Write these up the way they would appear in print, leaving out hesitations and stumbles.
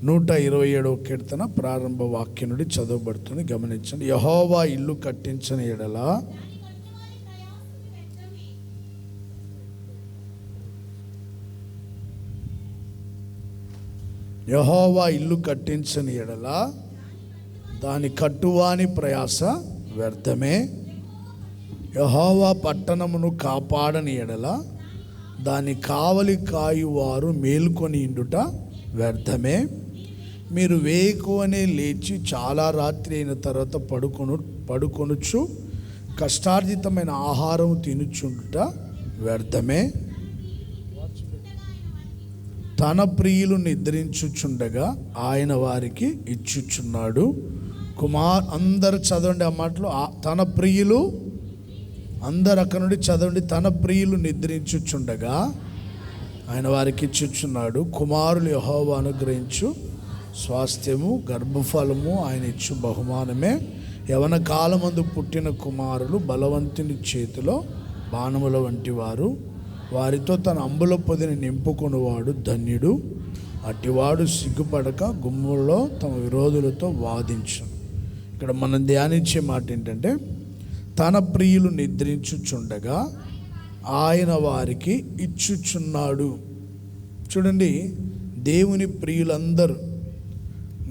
127వ కీర్తన ప్రారంభ వాక్యం నుండి చదవబడుతుంది, గమనించండి. యెహోవా ఇల్లు కట్టించని ఎడల యెహోవా ఇల్లు కట్టించని ఎడల దాని కట్టువాని ప్రయాస వ్యర్థమే. యెహోవా పట్టణమును కాపాడని ఎడల దాని కావలి కాయువారు మేల్కొని ఇండుట వ్యర్థమే. మీరు వేకువనే లేచి చాలా రాత్రి అయిన తర్వాత పడుకొనుచు కష్టార్జితమైన ఆహారం తినుచుండుట వ్యర్థమే. తన ప్రియులు నిద్రించుచుండగా ఆయన వారికి ఇచ్చుచున్నాడు. అందరు చదవండి ఆ మాటలు. తన ప్రియులు, అందరు అక్కడ నుండి చదవండి. తన ప్రియులు నిద్రించుచుండగా ఆయన వారికి ఇచ్చుచున్నాడు. కుమారులు యెహోవా అనుగ్రహించు స్వాస్థ్యము, గర్భఫలము ఆయన ఇచ్చు బహుమానమే. యవన కాలమందు పుట్టిన కుమారులు బలవంతుని చేతిలో బాణముల వంటి వారు. వారితో తన అంబుల పొదిని నింపుకొనివాడు ధన్యుడు. అటివాడు సిగ్గుపడక గుమ్ముల్లో తమ విరోధులతో వాదించు. ఇక్కడ మనం ధ్యానించే మాట ఏంటంటే, తన ప్రియులు నిద్రించుచుండగా ఆయన వారికి ఇచ్చుచున్నాడు. చూడండి, దేవుని ప్రియులందరూ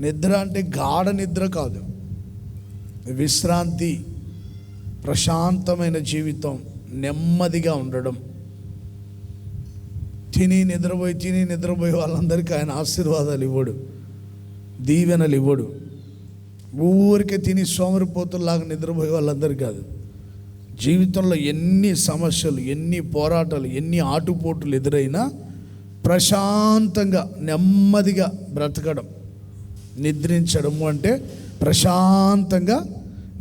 నిద్ర అంటే గాఢ నిద్ర కాదు, విశ్రాంతి, ప్రశాంతమైన జీవితం, నెమ్మదిగా ఉండడం. తిని నిద్రపోయి వాళ్ళందరికీ ఆయన ఆశీర్వాదాలు ఇవ్వడు, దీవెనలు ఇవ్వడు. ఊరికే తిని సోమరిపోతుల్లాగా నిద్రపోయే వాళ్ళందరూ కాదు. జీవితంలో ఎన్ని సమస్యలు, ఎన్ని పోరాటాలు, ఎన్ని ఆటుపోటులు ఎదురైనా ప్రశాంతంగా నెమ్మదిగా బ్రతకడం. నిద్రించడము అంటే ప్రశాంతంగా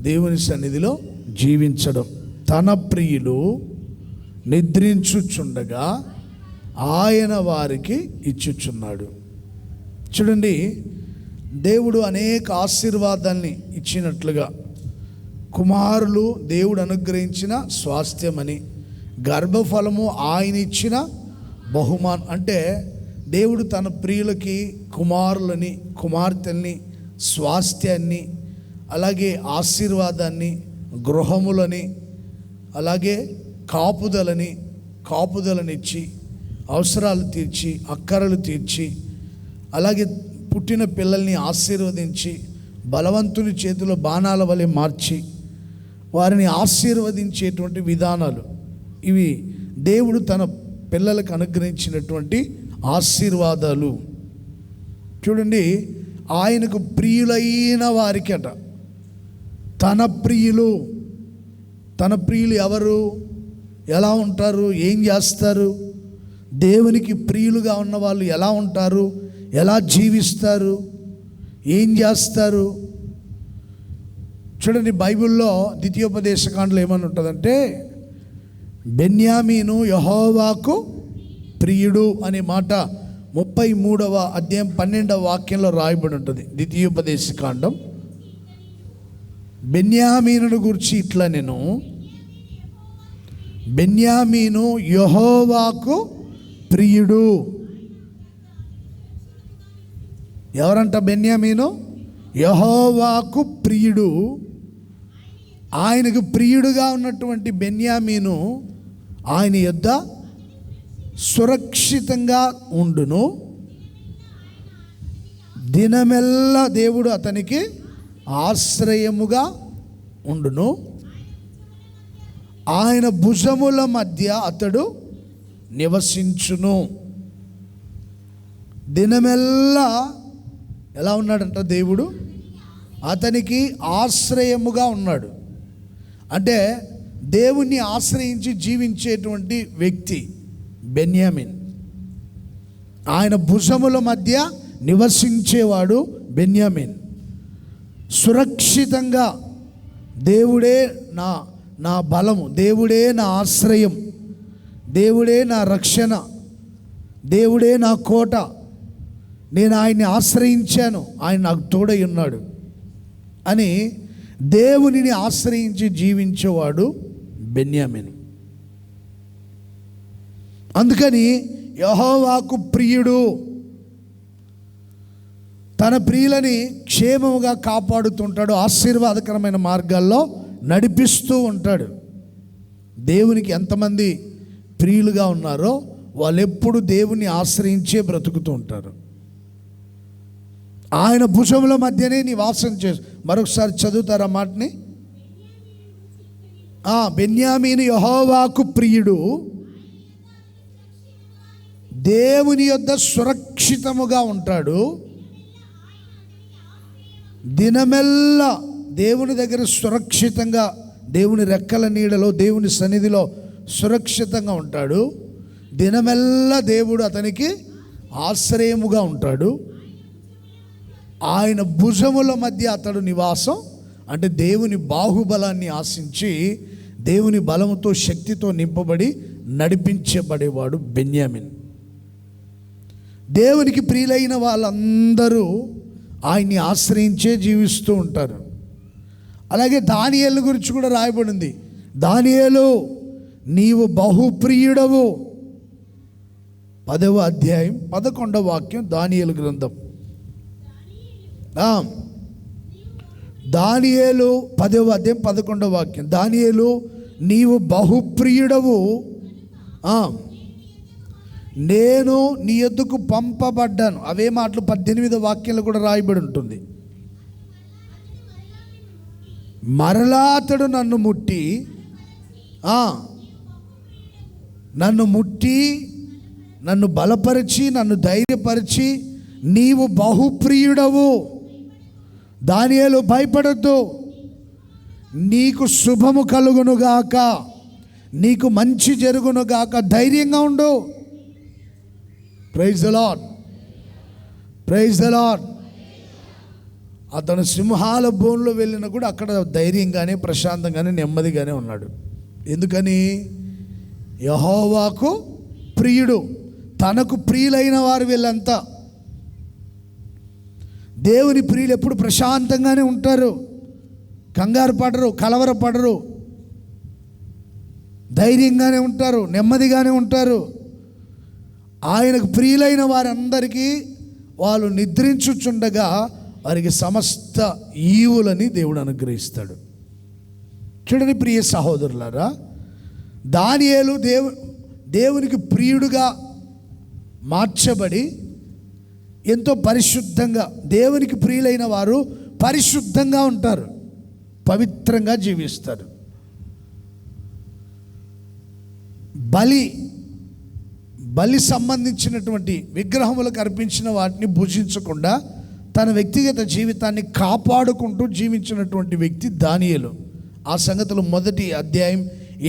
దేవుని సన్నిధిలో జీవించడం. తన ప్రియులు నిద్రించుచుండగా ఆయన వారికి ఇచ్చుచున్నాడు. చూడండి, దేవుడు అనేక ఆశీర్వాదాల్ని ఇచ్చినట్లుగా, కుమారులు దేవుడు అనుగ్రహించిన స్వాస్థ్యమని, గర్భఫలము ఆయన ఇచ్చిన బహుమానం. అంటే దేవుడు తన ప్రియులకి కుమారులని, కుమార్తెల్ని, స్వాస్థ్యాన్ని, అలాగే ఆశీర్వాదాన్ని, గృహములని, అలాగే కాపుదలనిచ్చి, అవసరాలు తీర్చి, అక్కరలు తీర్చి, అలాగే పుట్టిన పిల్లల్ని ఆశీర్వదించి, బలవంతుని చేతిలో బాణాల వలె మార్చి వారిని ఆశీర్వదించేటువంటి విధానాలు. ఇవి దేవుడు తన పిల్లలకు అనుగ్రహించినటువంటి ఆశీర్వాదాలు. చూడండి, ఆయనకు ప్రియులైన వారికి అట తన ప్రియులు. తన ప్రియులు ఎవరు? ఎలా ఉంటారు? ఏం చేస్తారు? దేవునికి ప్రియులుగా ఉన్న వాళ్ళు ఎలా ఉంటారు? ఎలా జీవిస్తారు? ఏం చేస్తారు? చూడండి, బైబిల్లో ద్వితీయోపదేశకాండలో ఏమని ఉంటుందంటే, బెన్యామీను యెహోవాకు ప్రియుడు అనే మాట 33వ అధ్యాయం 12వ వాక్యంలో రాయబడి ఉంటుంది. ద్వితీయోపదేశకాండం. బెన్యామీనును గురించి ఇట్లా, నేను బెన్యామీను యెహోవాకు ప్రియుడు. ఎవరంట బెన్యామీను? యెహోవాకు ప్రియుడు. ఆయనకు ప్రియుడుగా ఉన్నటువంటి బెన్యామీను ఆయన యొద్ద సురక్షితంగా ఉండును. దినమెల్లా దేవుడు అతనికి ఆశ్రయముగా ఉండును. ఆయన భుజముల మధ్య అతడు నివసించును. దినమెల్లా ఎలా ఉన్నాడంట దేవుడు? అతనికి ఆశ్రయముగా ఉన్నాడు. అంటే దేవుణ్ణి ఆశ్రయించి జీవించేటువంటి వ్యక్తి బెన్యామిన్. ఆయన భుజముల మధ్య నివసించేవాడు బెన్యామిన్. సురక్షితంగా దేవుడే నా బలము, దేవుడే నా ఆశ్రయం, దేవుడే నా రక్షణ, దేవుడే నా కోట, నేను ఆయన్ని ఆశ్రయించాను, ఆయన నాకు తోడై ఉన్నాడు అని దేవునిని ఆశ్రయించి జీవించేవాడు బెన్యామీను. అందుకని యెహోవాకు ప్రియుడు. తన ప్రియులని క్షేమముగా కాపాడుతుంటాడు, ఆశీర్వాదకరమైన మార్గాల్లో నడిపిస్తూ ఉంటాడు. దేవునికి ఎంతమంది ప్రియులుగా ఉన్నారో వాళ్ళు ఎప్పుడు దేవుని ఆశ్రయించే బ్రతుకుతూ ఉంటారు. ఆయన భుజముల మధ్యనే నివాసం మరొకసారి చదువుతారా మాటని? బెన్యామీను యెహోవాకు ప్రియుడు, దేవుని యొద్ద సురక్షితముగా ఉంటాడు. దినమెల్లా దేవుని దగ్గర సురక్షితంగా, దేవుని రెక్కల నీడలో, దేవుని సన్నిధిలో సురక్షితంగా ఉంటాడు. దినమెల్లా దేవుడు అతనికి ఆశ్రయముగా ఉంటాడు. ఆయన భుజముల మధ్య అతడు నివాసం, అంటే దేవుని బాహుబలాన్ని ఆశించి దేవుని బలముతో శక్తితో నింపబడి నడిపించబడేవాడు బెన్యామిన్. దేవునికి ప్రియులైన వాళ్ళందరూ ఆయన్ని ఆశ్రయించే జీవిస్తూ ఉంటారు. అలాగే దానియేలు గురించి కూడా రాయబడింది. దానియేలు నీవు బహుప్రియుడవు. 10వ అధ్యాయం 11వ వాక్యం దానియేలు గ్రంథం. దానియేలు 10వ అధ్యాయం 11వ వాక్యం. దానియేలు నీవు బహుప్రియుడవు, నేను నీ యొద్దకు పంపబడ్డాను. అవే మాటలు 18వ వాక్యంలో కూడా రాయబడి ఉంటుంది. మరలా అతడు నన్ను ముట్టి నన్ను బలపరిచి నన్ను ధైర్యపరిచి నీవు బహుప్రియుడవు, దానియేలు భయపడొద్దు, నీకు శుభము కలుగునుగాక, నీకు మంచి జరుగునుగాక, ధైర్యంగా ఉండు. Praise the lord, praise the lord. అతను సింహాల బోన్లో వెళ్ళినా కూడా అక్కడ ధైర్యంగానే, ప్రశాంతంగానే, నెమ్మదిగానే ఉన్నాడు. ఎందుకని? యెహోవాకు ప్రియుడు. తనకు ప్రియులైన వారు వీళ్ళంతా దేవుని ప్రియులు ఎప్పుడు ప్రశాంతంగానే ఉంటారు, కంగారు పడరు, కలవరపడరు, ధైర్యంగానే ఉంటారు, నెమ్మదిగానే ఉంటారు. ఆయనకు ప్రియులైన వారందరికీ వాళ్ళు నిద్రించుచుండగా వారికి సమస్త ఈవులని దేవుడు అనుగ్రహిస్తాడు. చూడండి ప్రియ సహోదరులారా, దానియేలు దేవునికి ప్రియుడుగా మార్చబడి ఎంతో పరిశుద్ధంగా, దేవునికి ప్రియులైన వారు పరిశుద్ధంగా ఉంటారు, పవిత్రంగా జీవిస్తారు. బలి సంబంధించినటువంటి విగ్రహములకు అర్పించిన వాటిని భుజించకుండా తన వ్యక్తిగత జీవితాన్ని కాపాడుకుంటూ జీవించినటువంటి వ్యక్తి దానియేలు. ఆ సంగతులు 1వ అధ్యాయం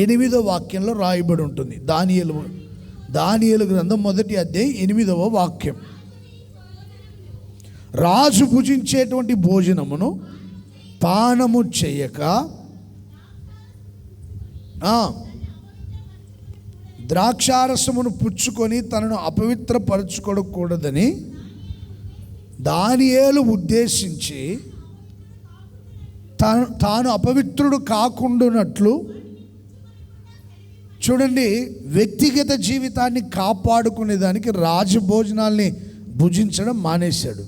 8వ వాక్యంలో రాయబడి ఉంటుంది. దానియేలు గ్రంథం 1వ అధ్యాయం 8వ వాక్యం. రాజు భుజించేటువంటి భోజనమును పానము చేయక ద్రాక్షారసమును పుచ్చుకొని తనను అపవిత్రపరచుకోకూడదని దానియేలు ఉద్దేశించి తాను అపవిత్రుడు కాకుండానట్లు, చూడండి, వ్యక్తిగత జీవితాన్ని కాపాడుకునేదానికి రాజభోజనాల్ని భుజించడం మానేశాడు,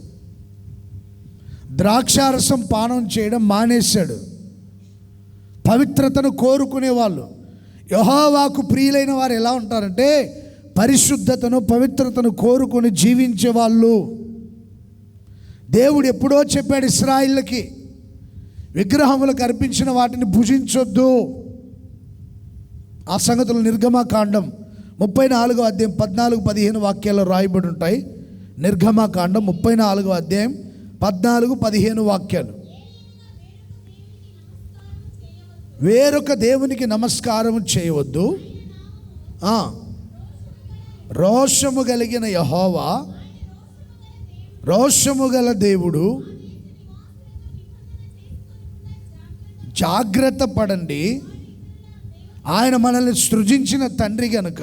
ద్రాక్షారసం పానం చేయడం మానేశాడు. పవిత్రతను కోరుకునేవాళ్ళు, యెహోవాకు ప్రియులైన వారు ఎలా ఉంటారంటే పరిశుద్ధతను, పవిత్రతను కోరుకొని జీవించేవాళ్ళు. దేవుడు ఎప్పుడో చెప్పాడు ఇశ్రాయేలుకి, విగ్రహములకు అర్పించిన వాటిని భుజించొద్దు. ఆ సంగతులు నిర్గమకాండం 34వ అధ్యాయం 14-15 వాక్యాల్లో రాయబడి ఉంటాయి. నిర్గమకాండం 34వ అధ్యాయం 14-15 వాక్యాలు. వేరొక దేవునికి నమస్కారం చేయవద్దు, రోషము కలిగిన యెహోవా, రోషము గల దేవుడు, జాగ్రత్త పడండి, ఆయన మనల్ని సృజించిన తండ్రి కనుక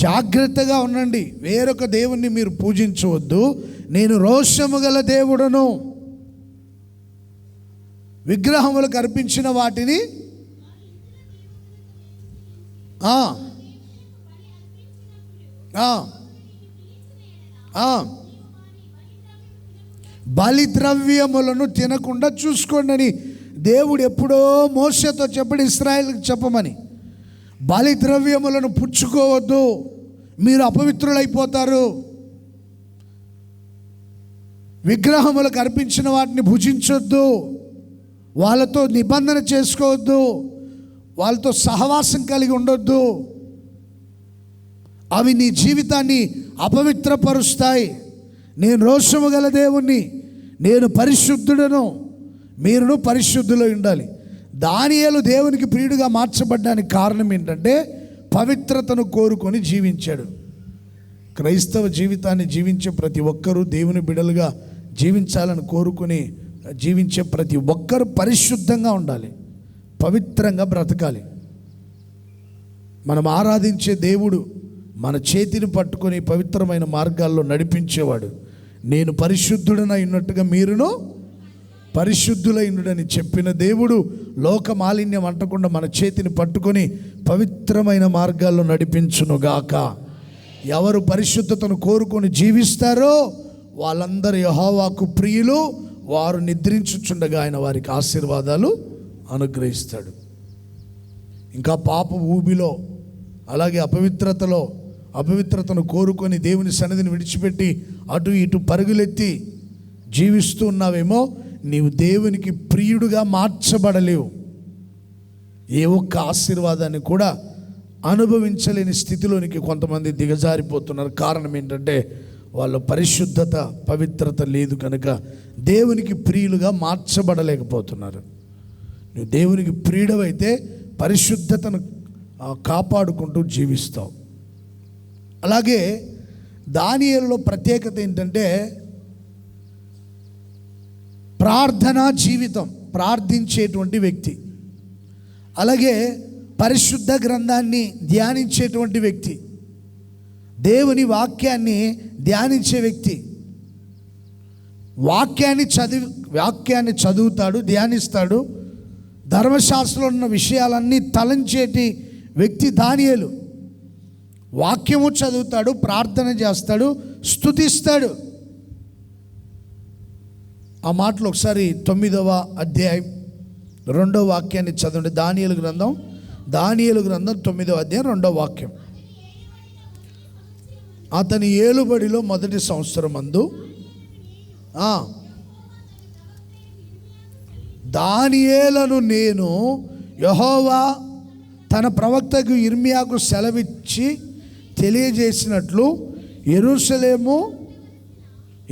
జాగ్రత్తగా ఉండండి, వేరొక దేవుణ్ణి మీరు పూజించవద్దు, నేను రోషము గల దేవుడను, విగ్రహములకు అర్పించిన వాటిని బలిద్రవ్యములను తినకుండా చూసుకోండి అని దేవుడు ఎప్పుడో మోషేతో చెప్పడు ఇశ్రాయేలుకి చెప్పమని. బలిద్రవ్యములను పుచ్చుకోవద్దు, మీరు అపవిత్రులైపోతారు. విగ్రహములకు అర్పించిన వాటిని భుజించొద్దు, వాళ్ళతో నిబంధన చేసుకోవద్దు, వాళ్ళతో సహవాసం కలిగి ఉండొద్దు. అవి నీ జీవితాన్ని అపవిత్రపరుస్తాయి. నేను రోషము గల దేవుణ్ణి, నేను పరిశుద్ధుడను, మీరును పరిశుద్ధులై ఉండాలి. దానియేలు దేవునికి ప్రియుడిగా మార్చబడ్డానికి కారణం ఏంటంటే పవిత్రతను కోరుకొని జీవించాడు. క్రైస్తవ జీవితాన్ని జీవించే ప్రతి ఒక్కరూ, దేవుని బిడ్డలుగా జీవించాలని కోరుకొని జీవించే ప్రతి ఒక్కరూ పరిశుద్ధంగా ఉండాలి, పవిత్రంగా బ్రతకాలి. మనం ఆరాధించే దేవుడు మన చేతిని పట్టుకొని పవిత్రమైన మార్గాల్లో నడిపించేవాడు. నేను పరిశుద్ధుడనై ఉన్నట్టుగా మీరును పరిశుద్ధులైనడని చెప్పిన దేవుడు లోక మాలిన్యం అంటకుండా మన చేతిని పట్టుకొని పవిత్రమైన మార్గాల్లో నడిపించునుగాక. ఎవరు పరిశుద్ధతను కోరుకొని జీవిస్తారో వాళ్ళందరూ యెహోవాకు ప్రియులు, వారు నిద్రించుచుండగా ఆయన వారికి ఆశీర్వాదాలు అనుగ్రహిస్తాడు. ఇంకా పాప ఊబిలో, అలాగే అపవిత్రతను కోరుకొని దేవుని సన్నిధిని విడిచిపెట్టి అటు ఇటు పరుగులెత్తి జీవిస్తూ ఉన్నావేమో, నీవు దేవునికి ప్రియుడుగా మార్చబడలేవు. ఏ ఒక్క ఆశీర్వాదాన్ని కూడా అనుభవించలేని స్థితిలోనికి కొంతమంది దిగజారిపోతున్నారు. కారణం ఏంటంటే వాళ్ళ పరిశుద్ధత, పవిత్రత లేదు కనుక దేవునికి ప్రియులుగా మార్చబడలేకపోతున్నారు. నువ్వు దేవునికి ప్రియుడవైతే పరిశుద్ధతను కాపాడుకుంటూ జీవిస్తావు. అలాగే దానియేలులో ప్రత్యేకత ఏంటంటే ప్రార్థనా జీవితం, ప్రార్థించేటువంటి వ్యక్తి. అలాగే పరిశుద్ధ గ్రంథాన్ని ధ్యానించేటువంటి వ్యక్తి, దేవుని వాక్యాన్ని ధ్యానించే వ్యక్తి. వాక్యాన్ని చదువుతాడు, ధ్యానిస్తాడు. ధర్మశాస్త్రంలో ఉన్న విషయాలన్నీ తలంచేటి వ్యక్తి దానియేలు. వాక్యము చదువుతాడు, ప్రార్థన చేస్తాడు, స్తుతిస్తాడు. ఆ మాటలు ఒకసారి 9వ అధ్యాయం 2వ వాక్యాన్ని చదవండి. దానియేలు గ్రంథం 9వ అధ్యాయం 2వ వాక్యం. అతని ఏలుబడిలో మొదటి సంవత్సరం అందు దానియేలును నేను యెహోవా తన ప్రవక్తకు ఇర్మియాకు సెలవిచ్చి తెలియజేసినట్లు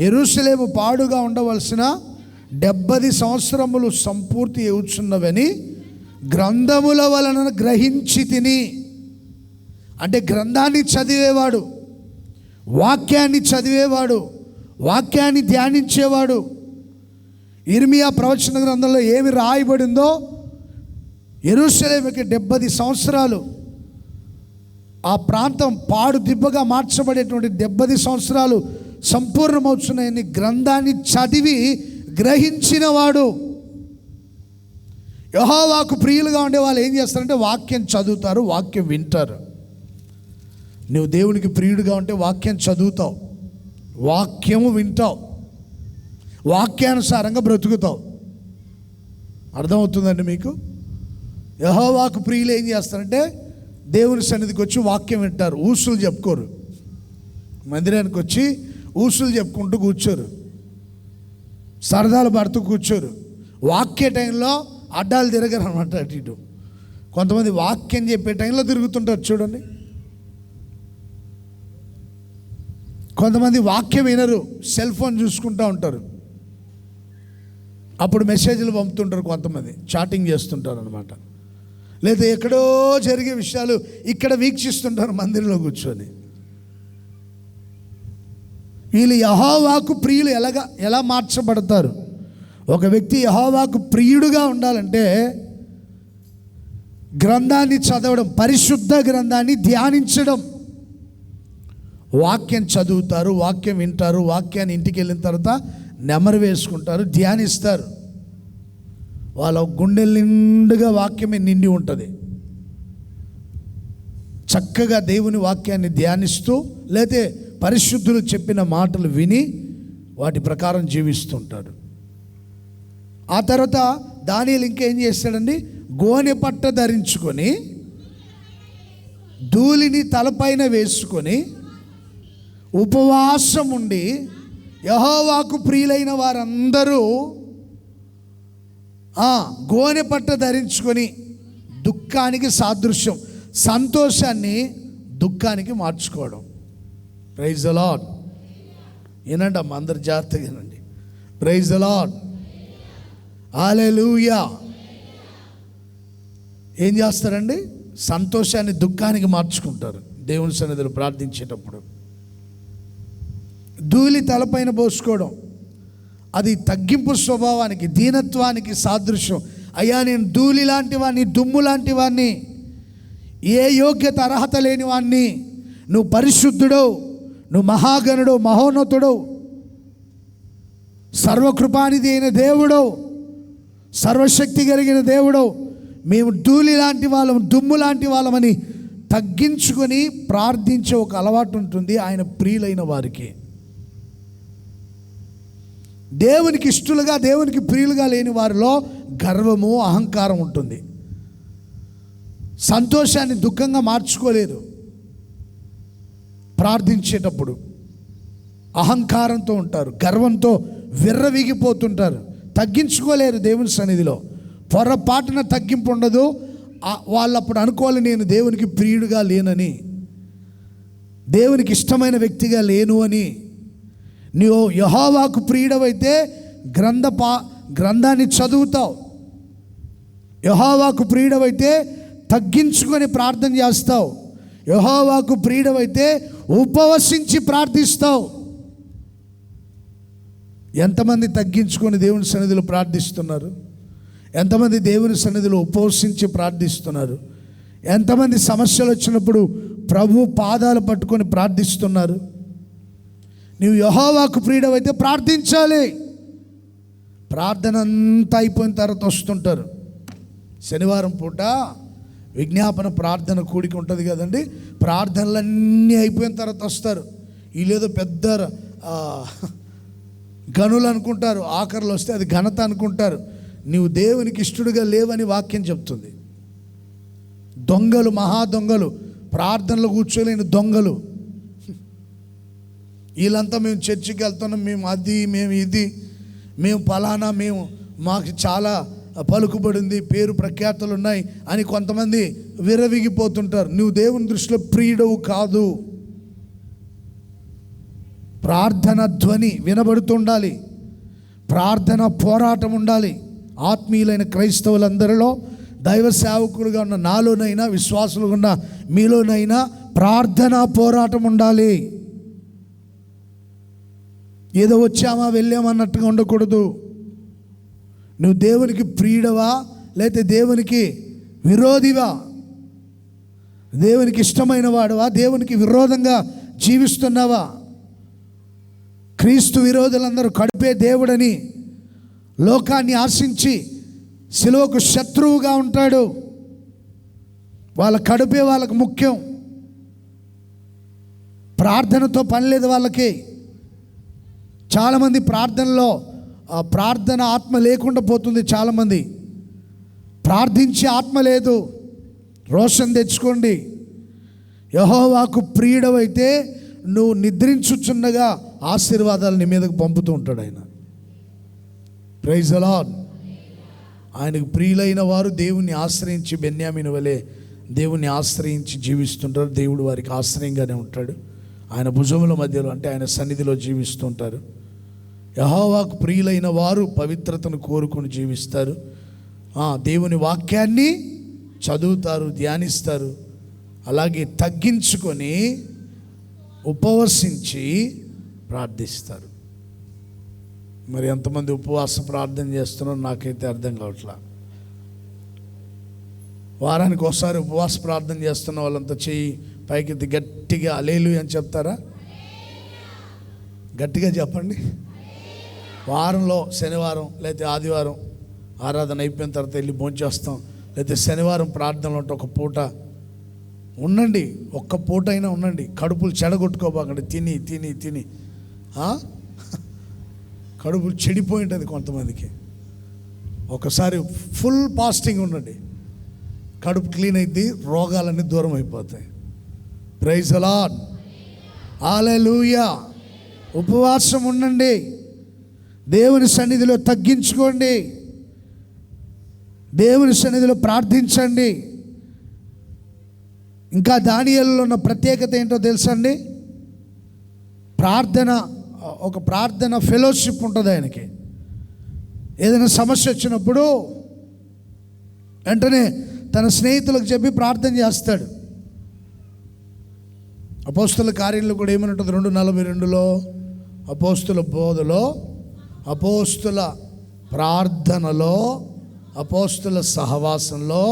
యెరూషలేము పాడుగా ఉండవలసిన 70 సంవత్సరములు సంపూర్తి అవుచున్నవని గ్రంథముల వలన గ్రహించి తిని. అంటే గ్రంథాన్ని చదివేవాడు, వాక్యాన్ని చదివేవాడు, వాక్యాన్ని ధ్యానించేవాడు. ఇర్మియా ప్రవచన గ్రంథంలో ఏమి రాయబడిందో, యెరూషలేముకి 70 సంవత్సరాలు, ఆ ప్రాంతం పాడు దిబ్బగా మార్చబడేటువంటి 70 సంవత్సరాలు సంపూర్ణమవుతున్నాయని గ్రంథాన్ని చదివి గ్రహించినవాడు. యెహోవాకు ప్రియులుగా ఉండే వాళ్ళు ఏం చేస్తారంటే వాక్యం చదువుతారు, వాక్యం వింటారు. నువ్వు దేవునికి ప్రియుడిగా ఉంటే వాక్యం చదువుతావు, వాక్యము వింటావు, వాక్యానుసారంగా బ్రతుకుతావు. అర్థమవుతుందండి మీకు? యెహోవాకు ప్రియులు ఏం చేస్తారంటే దేవుని సన్నిధికి వచ్చి వాక్యం వింటారు, ఊసులు చెప్పుకోరు. మందిరానికి వచ్చి ఊసులు చెప్పుకుంటూ కూర్చోరు, సరదాలు పడుతూ కూర్చోరు. వాక్య టైంలో అడ్డాలు తిరగరు అనమాట, అటు ఇటు. కొంతమంది వాక్యం చెప్పే టైంలో తిరుగుతుంటారు చూడండి. కొంతమంది వాక్యం వినరు, సెల్ ఫోన్ చూసుకుంటూ ఉంటారు. అప్పుడు మెసేజ్లు పంపుతుంటారు, కొంతమంది చాటింగ్ చేస్తుంటారు అనమాట. లేదా ఎక్కడో జరిగే విషయాలు ఇక్కడ వీక్షిస్తుంటారు మందిరంలో కూర్చొని. వీళ్ళు యెహోవాకు ప్రియులు ఎలా మార్చబడతారు? ఒక వ్యక్తి యెహోవాకు ప్రియుడుగా ఉండాలంటే గ్రంథాన్ని చదవడం, పరిశుద్ధ గ్రంథాన్ని ధ్యానించడం. వాక్యం చదువుతారు, వాక్యం వింటారు, వాక్యాన్ని ఇంటికి వెళ్ళిన తర్వాత నెమరు వేసుకుంటారు, ధ్యానిస్తారు. వాళ్ళ గుండెల నిండుగా వాక్యమే నిండి ఉంటుంది. చక్కగా దేవుని వాక్యాన్ని ధ్యానిస్తూ, లేతే పరిశుద్ధులు చెప్పిన మాటలు విని వాటి ప్రకారం జీవిస్తుంటారు. ఆ తర్వాత దానియేలు ఇంకేం చేస్తాడండి, గోనె పట్ట ధరించుకొని ధూళిని తలపైన వేసుకొని ఉపవాసం ఉండి యెహోవాకు ప్రియులైన వారందరూ గోనె పట్ట ధరించుకొని, దుఃఖానికి సాదృశ్యం, సంతోషాన్ని దుఃఖానికి మార్చుకోవడం. Praise the lord. వినండి అమ్మ, అందరు జాగ్రత్తగా వినండి. Praise the lord. హల్లెలూయా. ఏం చేస్తారండి, సంతోషాన్ని దుఃఖానికి మార్చుకుంటారు దేవుని సన్నిధిలో ప్రార్థించేటప్పుడు. ధూళి తలపైన పోసుకోవడం, అది తగ్గింపు స్వభావానికి, దీనత్వానికి సాదృశ్యం. అయ్యా నేను ధూళి లాంటి వాడిని, దుమ్ము లాంటి వాడిని, ఏ యోగ్యత అర్హత లేని వాడిని, నువ్వు పరిశుద్ధుడు, నువ్వు మహాగణుడు, మహోన్నతుడు, సర్వకృపానిధి అయిన దేవుడు, సర్వశక్తి కలిగిన దేవుడు, మేము ధూళి లాంటి వాళ్ళం, దుమ్ము లాంటి వాళ్ళమని తగ్గించుకొని ప్రార్థించే ఒక అలవాటు ఉంటుంది ఆయన ప్రియులైన వారికి. దేవునికి ఇష్టలుగా, దేవునికి ప్రియులుగా లేని వారిలో గర్వము, అహంకారం ఉంటుంది. సంతోషాన్ని దుఃఖంగా మార్చుకోలేరు. ప్రార్థించేటప్పుడు అహంకారంతో ఉంటారు, గర్వంతో విర్రవీగిపోతుంటారు, తగ్గించుకోలేరు దేవుని సన్నిధిలో. పొరపాటున తగ్గింపు ఉండదు. వాళ్ళు అప్పుడు అనుకోవాలి, నేను దేవునికి ప్రియుడిగా లేనని, దేవునికి ఇష్టమైన వ్యక్తిగా లేను అని. నువ్వు యెహోవాకు ప్రియుడవైతే గ్రంథాన్ని చదువుతావు. యెహోవాకు ప్రియుడవైతే తగ్గించుకొని ప్రార్థన చేస్తావు. యెహోవాకు ప్రియుడవైతే ఉపవసించి ప్రార్థిస్తావు. ఎంతమంది తగ్గించుకొని దేవుని సన్నిధిలో ప్రార్థిస్తున్నారు? ఎంతమంది దేవుని సన్నిధిలో ఉపవసించి ప్రార్థిస్తున్నారు? ఎంతమంది సమస్యలు వచ్చినప్పుడు ప్రభు పాదాలు పట్టుకొని ప్రార్థిస్తున్నారు? నువ్వు యెహోవాకు ప్రియుడవైతే ప్రార్థించాలి. ప్రార్థన అంతా అయిపోయిన తర్వాత వస్తుంటారు. శనివారం పూట విజ్ఞాపన ప్రార్థన కూడిక ఉంటుంది కదండి. ప్రార్థనలన్నీ అయిపోయిన తర్వాత వస్తారు. వీళ్ళేదో పెద్ద గనులు అనుకుంటారు, ఆఖరిలో వస్తే అది ఘనత అనుకుంటారు. నీవు దేవునికి ఇష్టడుగా లేవని వాక్యం చెప్తుంది. దొంగలు, మహా దొంగలు, ప్రార్థనలు కూర్చోలేని దొంగలు. వీళ్ళంతా మేము చర్చికి వెళ్తున్నాం, మేము అది, మేము ఇది, మేము ఫలానా, మేము మాకు చాలా పలుకుబడింది, పేరు ప్రఖ్యాతులు ఉన్నాయి అని కొంతమంది విరవిగిపోతుంటారు. నువ్వు దేవుని దృష్టిలో ప్రియుడవు కాదు. ప్రార్థన ధ్వని వినబడుతుండాలి, ప్రార్థన పోరాటం ఉండాలి. ఆత్మీయులైన క్రైస్తవులందరిలో, దైవ సేవకులుగా ఉన్న నాలోనైనా, విశ్వాసులుగా ఉన్న మీలోనైనా ప్రార్థన పోరాటం ఉండాలి. ఏదో వచ్చామా వెళ్ళామన్నట్టుగా ఉండకూడదు. నువ్వు దేవునికి ప్రియుడవా లేకపోతే దేవునికి విరోధివా? దేవునికి ఇష్టమైన వాడువా, దేవునికి విరోధంగా జీవిస్తున్నావా? క్రీస్తు విరోధులందరూ కడిపే దేవుడని లోకాన్ని ఆశించి సిలువకు శత్రువుగా ఉంటాడు. వాళ్ళ కడుపే వాళ్ళకు ముఖ్యం. ప్రార్థనతో పని లేదు వాళ్ళకి. చాలామంది ప్రార్థనలో ప్రార్థన ఆత్మ లేకుండా పోతుంది. చాలామంది ప్రార్థించే ఆత్మ లేదు. రోషన్ తెచ్చుకోండి. యెహోవాకు ప్రియుడవైతే నువ్వు నిద్రించుచున్నగా ఆశీర్వాదాలు నీ మీదకు పంపుతూ ఉంటాడు ఆయన. Praise the lord. ఆయనకు ప్రియులైన వారు దేవుణ్ణి ఆశ్రయించి, బెన్యామీను వలె దేవుణ్ణి ఆశ్రయించి జీవిస్తుంటారు. దేవుడు వారికి ఆశ్రయంగానే ఉంటాడు. ఆయన భుజముల మధ్యలో, అంటే ఆయన సన్నిధిలో జీవిస్తుంటారు. యెహోవాకు ప్రియులైన వారు పవిత్రతను కోరుకొని జీవిస్తారు. దేవుని వాక్యాన్ని చదువుతారు, ధ్యానిస్తారు. అలాగే తగ్గించుకొని ఉపవసించి ప్రార్థిస్తారు. మరి ఎంతమంది ఉపవాస ప్రార్థన చేస్తున్నారో నాకైతే అర్థం కావట్లా. వారానికి ఒకసారి ఉపవాస ప్రార్థన చేస్తున్న వాళ్ళంతా చెయ్యి పైకి గట్టిగా హల్లెలూయా అని చెప్తారా? గట్టిగా చెప్పండి. వారంలో శనివారం లేకపోతే ఆదివారం ఆరాధన అయిపోయిన తర్వాత వెళ్ళి భోంచేస్తాం, లేకపోతే శనివారం ప్రార్థనలు ఉంటే ఒక పూట ఉండండి. ఒక్క పూట అయినా ఉండండి. కడుపులు చెడగొట్టుకోబాకండి తిని తిని తిని. కడుపు చెడిపోయి ఉంటుంది కొంతమందికి. ఒకసారి ఫుల్ ఫాస్టింగ్ ఉండండి, కడుపు క్లీన్ అయింది, రోగాలన్నీ దూరం అయిపోతాయి. ప్రైజ్ ది లార్డ్, హల్లెలూయా. ఉపవాసం ఉండండి, దేవుని సన్నిధిలో తగ్గించుకోండి, దేవుని సన్నిధిలో ప్రార్థించండి. ఇంకా దానియేలులో ఉన్న ప్రత్యేకత ఏంటో తెలుసా అండి? ఒక ప్రార్థన ఫెలోషిప్ ఉంటుంది ఆయనకి. ఏదైనా సమస్య వచ్చినప్పుడు వెంటనే తన స్నేహితులకు చెప్పి ప్రార్థన చేస్తాడు. అపోస్తుల కార్యంలో కూడా ఏమని ఉంటుంది? 2:42లో అపోస్తుల బోధలో, అపోస్తుల ప్రార్థనలో, అపోస్తుల సహవాసంలో,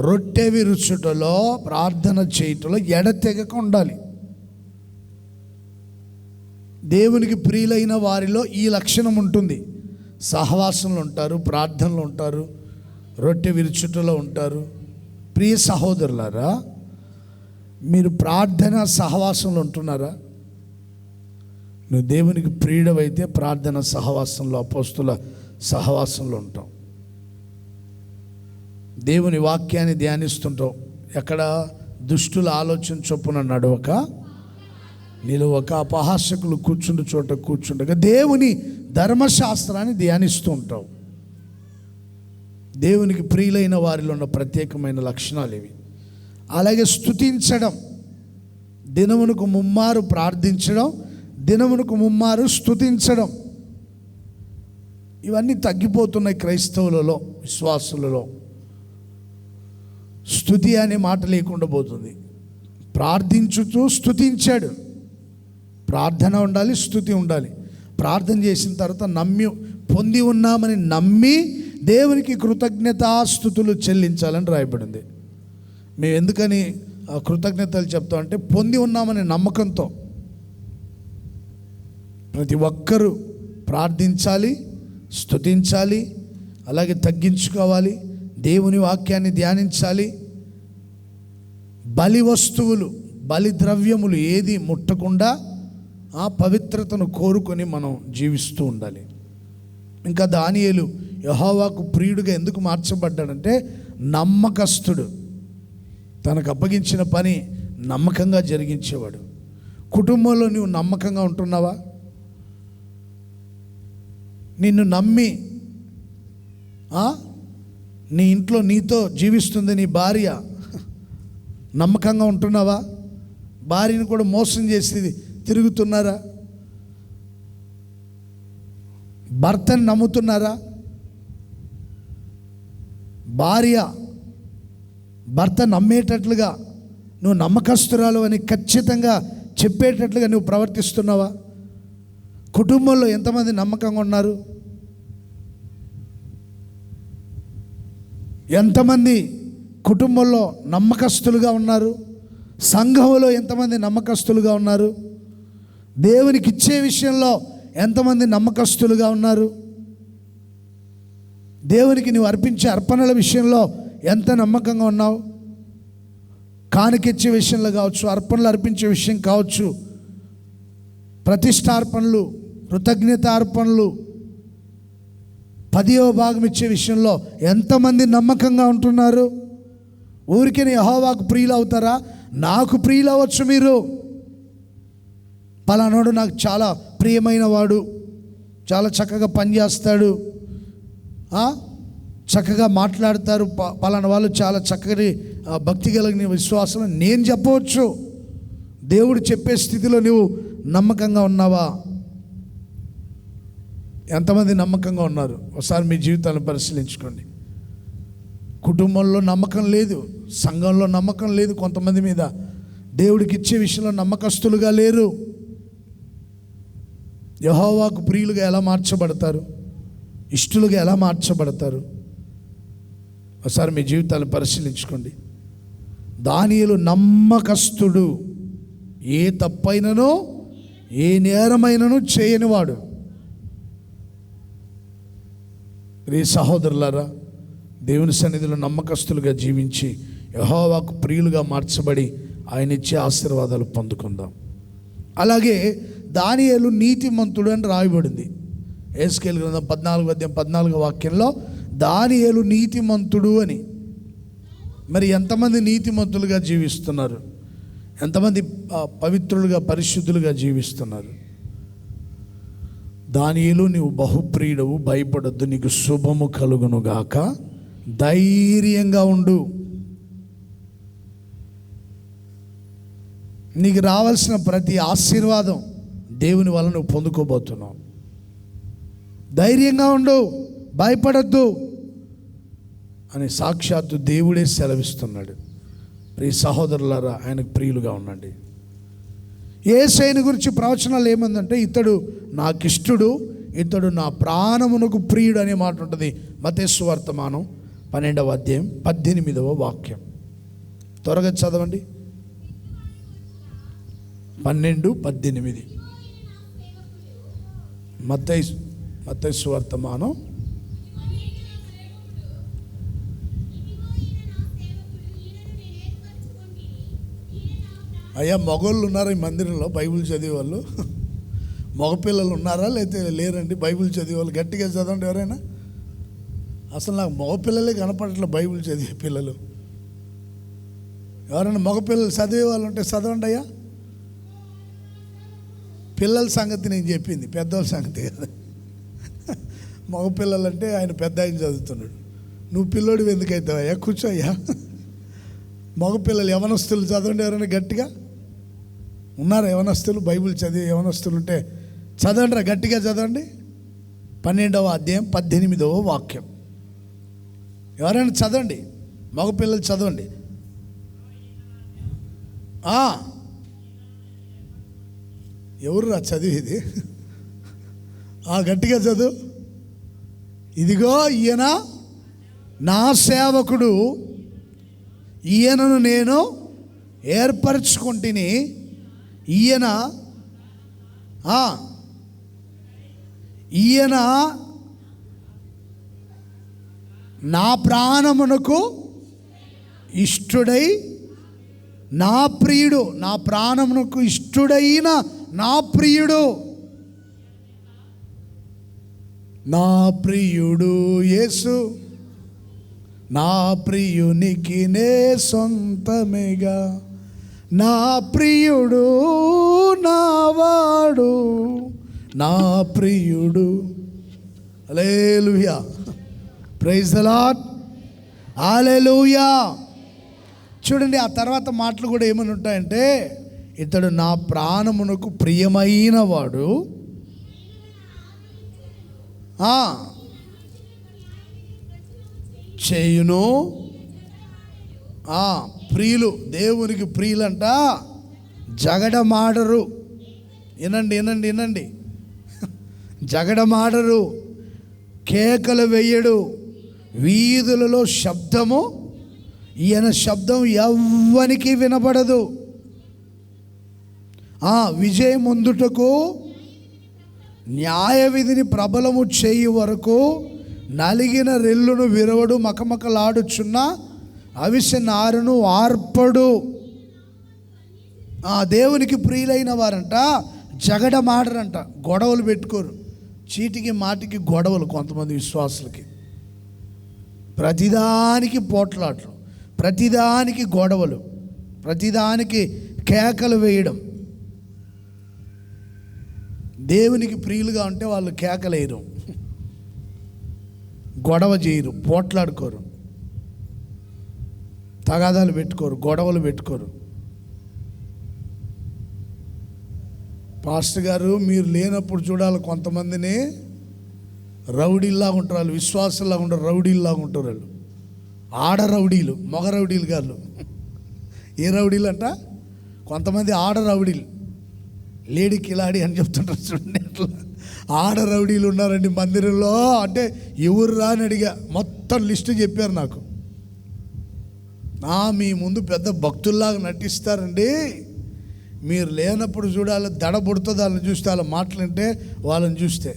రొట్టె విరుచుటలో, ప్రార్థన చేయటంలో ఎడతెగక ఉండాలి. దేవునికి ప్రియులైన వారిలో ఈ లక్షణం ఉంటుంది. సహవాసంలో ఉంటారు, ప్రార్థనలో ఉంటారు, రొట్టె విరుచుటలో ఉంటారు. ప్రియ సహోదరులారా, మీరు ప్రార్థన సహవాసంలో ఉంటున్నారా? నువ్వు దేవునికి ప్రియుడవైతే ప్రార్థన సహవాసంలో, అపోస్తుల సహవాసంలో ఉంటావు. దేవుని వాక్యాన్ని ధ్యానిస్తుంటావు. ఎక్కడ? దుష్టుల ఆలోచన చొప్పున నడవక, నిలువక, అపహాసకులు కూర్చుండు చోట కూర్చుండగా దేవుని ధర్మశాస్త్రాన్ని ధ్యానిస్తూ ఉంటావు. దేవునికి ప్రియులైన వారిలో ఉన్న ప్రత్యేకమైన లక్షణాలు ఇవి. అలాగే స్తుతించడం, దినమునకు ముమ్మారు ప్రార్థించడం, దినమునకు ముమ్మారు స్తుతించడం, ఇవన్నీ తగ్గిపోతున్నాయి క్రైస్తవులలో, విశ్వాసులలో. స్తుతి అనే మాట లేకుండా పోతుంది. ప్రార్థించుతూ స్తుతించాడు. ప్రార్థన ఉండాలి, స్తుతి ఉండాలి. ప్రార్థన చేసిన తర్వాత పొంది ఉన్నామని నమ్మి దేవునికి కృతజ్ఞతాస్తుతులు చెల్లించాలని రాయబడింది. మేము ఎందుకని కృతజ్ఞతలు చెప్తామంటే, పొంది ఉన్నామని నమ్మకంతో ప్రతి ఒక్కరూ ప్రార్థించాలి, స్తుతించాలి, అలాగే తగ్గించుకోవాలి, దేవుని వాక్యాన్ని ధ్యానించాలి. బలి వస్తువులు, బలి ద్రవ్యములు ఏది ముట్టకుండా ఆ పవిత్రతను కోరుకొని మనం జీవిస్తూ ఉండాలి. ఇంకా దానియేలు యెహోవాకు ప్రియుడిగా ఎందుకు మార్చబడ్డాడంటే, నమ్మకస్తుడు. తనకు అప్పగించిన పని నమ్మకంగా జరిగించేవాడు. కుటుంబంలో నువ్వు నమ్మకంగా ఉంటున్నావా? నిన్ను నమ్మి నీ ఇంట్లో నీతో జీవిస్తుంది నీ భార్య, నమ్మకంగా ఉంటున్నావా? భార్యను కూడా మోసం చేసి తిరుగుతున్నారా? భర్తను నమ్ముతున్నారా? భార్య భర్త నమ్మేటట్లుగా నువ్వు నమ్మకస్తురాలు అని ఖచ్చితంగా చెప్పేటట్లుగా నువ్వు ప్రవర్తిస్తున్నావా? కుటుంబంలో ఎంతమంది నమ్మకంగా ఉన్నారు? ఎంతమంది కుటుంబంలో నమ్మకస్తులుగా ఉన్నారు? సంఘంలో ఎంతమంది నమ్మకస్తులుగా ఉన్నారు? దేవునికి ఇచ్చే విషయంలో ఎంతమంది నమ్మకస్తులుగా ఉన్నారు? దేవునికి నువ్వు అర్పించే అర్పణల విషయంలో ఎంత నమ్మకంగా ఉన్నావు? కానుకిచ్చే విషయంలో కావచ్చు, అర్పణలు అర్పించే విషయం కావచ్చు, ప్రతిష్టార్పణలు, కృతజ్ఞత అర్పణలు, 10వ భాగం ఇచ్చే విషయంలో ఎంతమంది నమ్మకంగా ఉంటున్నారు? ఊరికే యెహోవాకు ప్రియులు అవుతారా? నాకు ప్రియులు అవ్వచ్చు. మీరు పలానాడు నాకు చాలా ప్రియమైన వాడు, చాలా చక్కగా పనిచేస్తాడు, చక్కగా మాట్లాడతారు, పలానా వాళ్ళు చాలా చక్కటి భక్తి కలిగిన విశ్వాసం నేను చెప్పవచ్చు. దేవుడు చెప్పే స్థితిలో నువ్వు నమ్మకంగా ఉన్నావా? ఎంతమంది నమ్మకంగా ఉన్నారు? ఒకసారి మీ జీవితాలను పరిశీలించుకోండి. కుటుంబంలో నమ్మకం లేదు, సంఘంలో నమ్మకం లేదు, కొంతమంది మీద దేవుడికి ఇచ్చే విషయంలో నమ్మకస్తులుగా లేరు. యెహోవాకు ప్రియులుగా ఎలా మార్చబడతారు? ఇష్టలుగా ఎలా మార్చబడతారు? ఒకసారి మీ జీవితాలను పరిశీలించుకోండి. దానియేలు నమ్మకస్తుడు, ఏ తప్పైనను ఏ నేరమైనను చేయనివాడు. రే సహోదరులారా, దేవుని సన్నిధిలో నమ్మకస్తులుగా జీవించి యెహోవాకు ప్రియులుగా మార్చబడి ఆయన ఇచ్చే ఆశీర్వాదాలు పొందుకుందాం. అలాగే దానియేలు నీతిమంతుడు అని రాయబడింది. యేస్కేలు గ్రంథం 14:14 దానియేలు నీతిమంతుడు అని. మరి ఎంతమంది నీతిమంతులుగా జీవిస్తున్నారు? ఎంతమంది పవిత్రులుగా పరిశుద్ధులుగా జీవిస్తున్నారు? దానియేలు, నీవు బహుప్రియుడవు, భయపడొద్దు, నీకు శుభము కలుగునుగాక, ధైర్యంగా ఉండు. నీకు రావాల్సిన ప్రతి ఆశీర్వాదం దేవుని వల్ల నువ్వు పొందుకోబోతున్నావు. ధైర్యంగా ఉండు, భయపడొద్దు అని సాక్షాత్తు దేవుడే సెలవిస్తున్నాడు. ప్రియ సహోదరులారా, ఆయనకు ప్రియులుగా ఉండండి. యేసయ్యను గురించి ప్రవచనాలు ఏమందంటే, ఇతడు నాకిష్టుడు, ఇతడు నా ప్రాణమునకు ప్రియుడు అనే మాట ఉంటుంది. మత్తయి సువార్తమానం 12:18. త్వరగా చదవండి. 12:18 మత్తయి సువార్తమానం. అయ్యా, మగోళ్ళు ఉన్నారా ఈ మందిరంలో బైబిల్ చదివేవాళ్ళు? మగపిల్లలు ఉన్నారా లేకపోతే లేరండి బైబిల్ చదివేవాళ్ళు? గట్టిగా చదవండి ఎవరైనా. అసలు నాకు మగపిల్లలే కనపడట్లే బైబిల్ చదివే పిల్లలు. ఎవరైనా మగపిల్లలు చదివే వాళ్ళు ఉంటే చదవండి అయ్యా. పిల్లల సంగతి నేను చెప్పింది, పెద్దవాళ్ళ సంగతి కదా. మగపిల్లలు అంటే ఆయన పెద్ద ఆయన చదువుతున్నాడు, నువ్వు పిల్లోడు ఎందుకైతావు అయ్యా? కూర్చో అయ్యా. మగపిల్లలు యవనస్తులు చదవండి ఎవరైనా గట్టిగా. ఉన్నారా యవనస్తులు? బైబిల్ చదివే యవనస్తులు ఉంటే చదవండి రా, గట్టిగా చదవండి. 12:18. ఎవరైనా చదవండి, మగపిల్లలు చదవండి. ఎవరు రా చదివేది? గట్టిగా చదువు. ఇదిగో ఈయన నా సేవకుడు, ఈయనను నేను ఏర్పరచుకుంటుని, ఈయన నా ప్రాణమునకు ఇష్టుడై, నా ప్రియుడు, నా ప్రాణమునకు ఇష్టుడైన నా ప్రియుడు, నా ప్రియుడు యేసు, నా ప్రియునికి నే సొంతమేగా, నా ప్రియుడు నావాడు, నా ప్రియుడు. హల్లెలూయా, ప్రైజ్ ది లార్డ్, హల్లెలూయా. చూడండి, ఆ తర్వాత మాటలు కూడా ఏమని ఉంటాయంటే, ఇతడు నా ప్రాణమునకు ప్రియమైన వాడు, చేయును. ప్రియులు, దేవునికి ప్రియులంట జగడమాడరు. వినండి. జగడమాడరు, కేకలు వెయ్యడు, వీధులలో శబ్దము, ఈయన శబ్దం ఎవ్వనికి వినబడదు. విజయముందుటకు న్యాయ విధిని ప్రబలము చేయు వరకు నలిగిన రెల్లును విరవడు, మకమకలాడుచున్న అవిసె నారును ఆర్పడు. దేవునికి ప్రియులైన వారంట జగడమాడరంట, గొడవలు పెట్టుకోరు. చీటికి మాటికి గొడవలు కొంతమంది విశ్వాసులకి, ప్రతిదానికి పోట్లాట్లు, ప్రతిదానికి గొడవలు, ప్రతిదానికి కేకలు వేయడం. దేవునికి ప్రియులుగా ఉంటే వాళ్ళు కేకలేయరు, గొడవ చేయరు, పోట్లాడుకోరు, తగాదాలు పెట్టుకోరు, గొడవలు పెట్టుకోరు. పాస్టర్ గారు, మీరు లేనప్పుడు చూడాలి కొంతమందిని రౌడీల్లాగా ఉంటారు, వాళ్ళు విశ్వాసంలాగా ఉంటారు, రౌడీల్లాగా ఉంటారు. వాళ్ళు ఆడ రౌడీలు, మగ రౌడీలు కాదు. ఏ రౌడీలు అంట? కొంతమంది ఆడ రౌడీలు, లేడీ కిలాడి అని చెప్తుంటారు చూడండి. అట్లా ఆడ రౌడీలు ఉన్నారండి మందిరంలో. అంటే ఎవరు రాని అడిగా, మొత్తం లిస్టు చెప్పారు నాకు. మీ ముందు పెద్ద భక్తుల్లాగా నటిస్తారండి, మీరు లేనప్పుడు చూడాలి, దడ పుడుతుంది వాళ్ళని చూస్తే, వాళ్ళ మాటలంటే వాళ్ళని చూస్తే.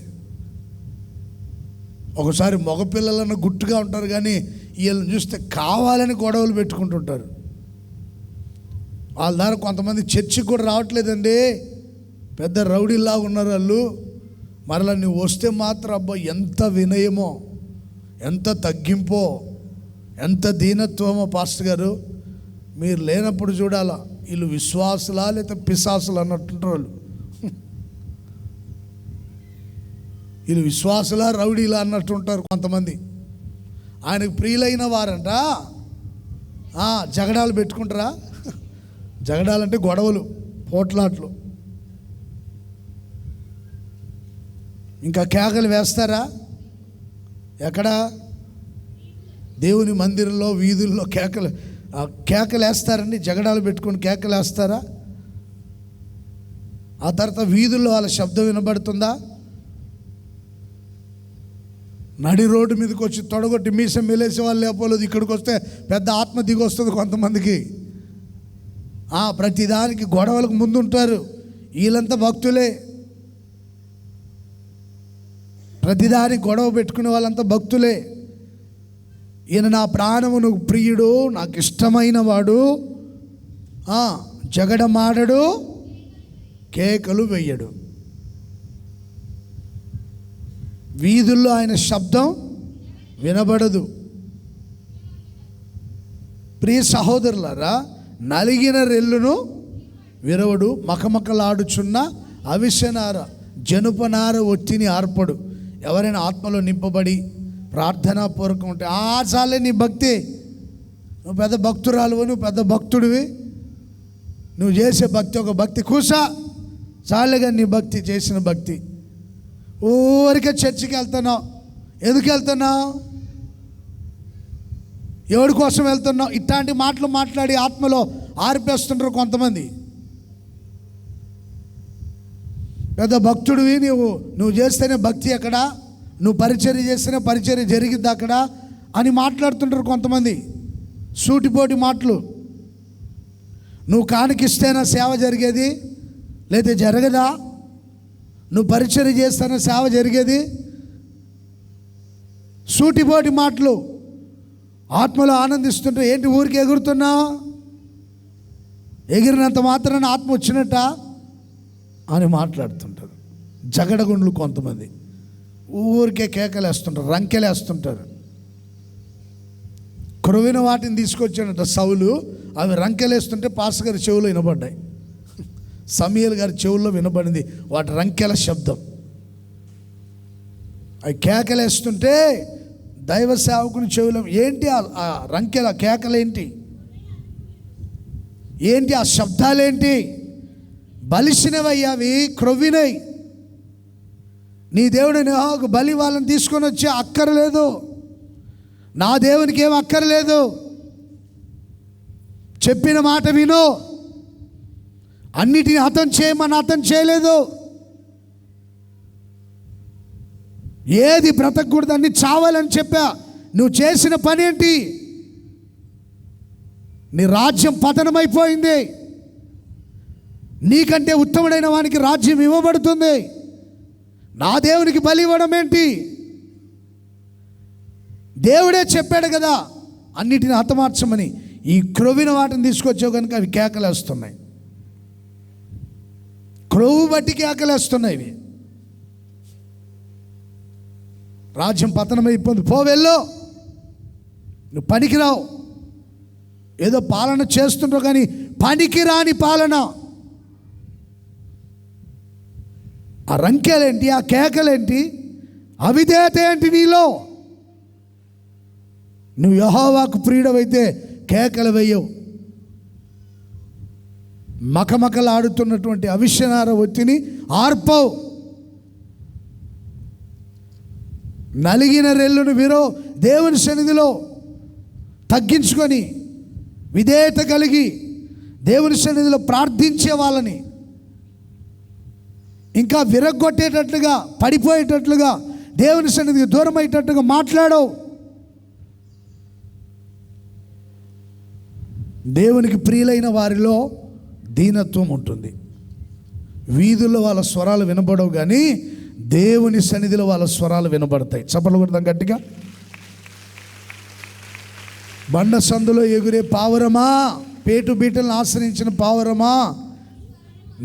ఒకసారి మగపిల్లలను గుట్టుగా ఉంటారు, కానీ వీళ్ళని చూస్తే కావాలని గొడవలు పెట్టుకుంటుంటారు. వాళ్ళ ద్వారా కొంతమంది చర్చికి కూడా రావట్లేదండి, పెద్ద రౌడీలాగా ఉన్నారు వాళ్ళు. మరలా నువ్వు వస్తే మాత్రం అబ్బా ఎంత వినయమో, ఎంత తగ్గింపో, ఎంత దీనత్వమో పాస్టర్ గారు. మీరు లేనప్పుడు చూడాలా, వీళ్ళు విశ్వాసులా లేకపోతే పిశాసులు అన్నట్టుంటారు వాళ్ళు. వీళ్ళు విశ్వాసులా రౌడీలా అన్నట్టుంటారు కొంతమంది. ఆయనకు ప్రియులైన వారంట జగడాలు పెట్టుకుంటారా? జగడాలంటే గొడవలు, పోట్లాట్లు. ఇంకా కేకలు వేస్తారా? ఎక్కడ? దేవుని మందిరంలో, వీధుల్లో కేకలు వేస్తారండి. జగడాలు పెట్టుకొని కేకలు వేస్తారా? ఆ తర్వాత వీధుల్లో వాళ్ళ శబ్దం వినబడుతుందా? నడి రోడ్డు మీదకి వచ్చి తొడగొట్టి మీసం మెలేసే వాళ్ళు లేకపోలేదు. ఇక్కడికి వస్తే పెద్ద ఆత్మ దిగి వస్తుంది కొంతమందికి. ప్రతిదానికి గొడవలకు ముందుంటారు. వీళ్ళంతా భక్తులే. ప్రతిదానికి గొడవ పెట్టుకునే వాళ్ళంతా భక్తులే. ఈయన నా ప్రాణమును ప్రియుడు, నాకు ఇష్టమైన వాడు, జగడమాడడు, కేకలు వెయ్యడు. వీధుల్లో ఆయన శబ్దం వినబడదు. ప్రియ సహోదరులారా, నలిగిన రెల్లును విరవడు, మకమకలాడుచున్న అవిసెనార జనుపనార ఒత్తిని ఆర్పడు. ఎవరైనా ఆత్మలో నింపబడి ప్రార్థనాపూర్వకం ఉంటే చాలే నీ భక్తి. నువ్వు పెద్ద భక్తురాలువు, నువ్వు పెద్ద భక్తుడివి, నువ్వు చేసే భక్తి ఒక భక్తి కూసా చాలేగా నీ భక్తి, చేసిన భక్తి. ఊరికే చర్చికి వెళ్తున్నావు. ఎందుకు వెళ్తున్నావు? ఎవరి కోసం వెళ్తున్నావు? ఇట్లాంటి మాటలు మాట్లాడి ఆత్మలో ఆర్పేస్తుంటారు కొంతమంది. పెద్ద భక్తుడివి, నువ్వు చేస్తేనే భక్తి ఎక్కడ, నువ్వు పరిచర్య చేస్తేనే పరిచర్య జరిగిద్ది అక్కడ అని మాట్లాడుతుంటారు కొంతమంది. సూటిపోటి మాటలు. నువ్వు కానికిస్తేనా సేవ జరిగేది, లేదా జరగదా? నువ్వు పరిచర్య చేస్తేనే సేవ జరిగేది. సూటిపోటి మాటలు. ఆత్మలో ఆనందిస్తుంటే ఏంటి ఊరికి ఎగురుతున్నావు? ఎగిరినంత మాత్రాన ఆత్మ వచ్చినట్ట అని మాట్లాడుతుంటారు. జగడగుండ్లు కొంతమంది ఊరికే కేకలేస్తుంటారు, రంకెలేస్తుంటారు. క్రొవిన వాటిని తీసుకొచ్చాడంట సౌలు. అవి రంకెలేస్తుంటే పాస్టర్ గారి చెవులో వినబడ్డాయి. సమూయేలు గారి చెవుల్లో వినబడింది వాటి రంకెల శబ్దం. అవి కేకలేస్తుంటే దైవ సేవకుని చెవులో ఏంటి ఆ రంకెల కేకలేంటి, ఏంటి ఆ శబ్దాలేంటి? బలిసినవయ్యా అవి, క్రొవ్వినవి. నీ దేవుడిని బలి వాళ్ళని తీసుకొని వచ్చే అక్కర్లేదు. నా దేవునికి ఏం అక్కర్లేదు. చెప్పిన మాట విను. అన్నిటిని హతం చేయమని హతం చేయలేదు. ఏది బ్రతకూడదు అన్ని చావాలని చెప్పా. నువ్వు చేసిన పని ఏంటి? నీ రాజ్యం పతనమైపోయింది. నీకంటే ఉత్తముడైన వానికి రాజ్యం ఇవ్వబడుతుంది. నా దేవునికి బలి ఇవ్వడం ఏంటి? దేవుడే చెప్పాడు కదా అన్నిటిని హతమార్చమని. ఈ క్రొవ్విన వాటిని తీసుకొచ్చావు కనుక అవి కేకలేస్తున్నాయి. క్రొవ్వు బట్టి కేకలేస్తున్నాయి ఇవి. రాజ్యం పతనమైపోయింది. వెళ్ళు, నువ్వు పనికిరావు. ఏదో పాలన చేస్తుంటావు కానీ పనికిరాని పాలన. ఆ రంకెలేంటి, ఆ కేకలేంటి, అవిధేయత ఏంటి నీలో? నువ్వు యెహోవాకు ప్రియుడవైతే కేకలు వేయవు. మకమకలాడుతున్నటువంటి అవిశ్వనార ఒత్తిని ఆర్పవు. నలిగిన రెల్లును దేవుని సన్నిధిలో తగ్గించుకొని విధేయత కలిగి దేవుని సన్నిధిలో ప్రార్థించే వాళ్ళని ఇంకా విరగ్గొట్టేటట్లుగా, పడిపోయేటట్లుగా, దేవుని సన్నిధికి దూరం అయ్యేటట్టుగా మాట్లాడవు. దేవునికి ప్రియులైన వారిలో దీనత్వం ఉంటుంది. వీధుల్లో వాళ్ళ స్వరాలు వినబడవు కానీ దేవుని సన్నిధిలో వాళ్ళ స్వరాలు వినబడతాయి. చప్పట్లు కొడతాం గట్టిగా. బండ సందులో ఎగురే పావురమా, పేటు బీటలను ఆశ్రయించిన పావురమా,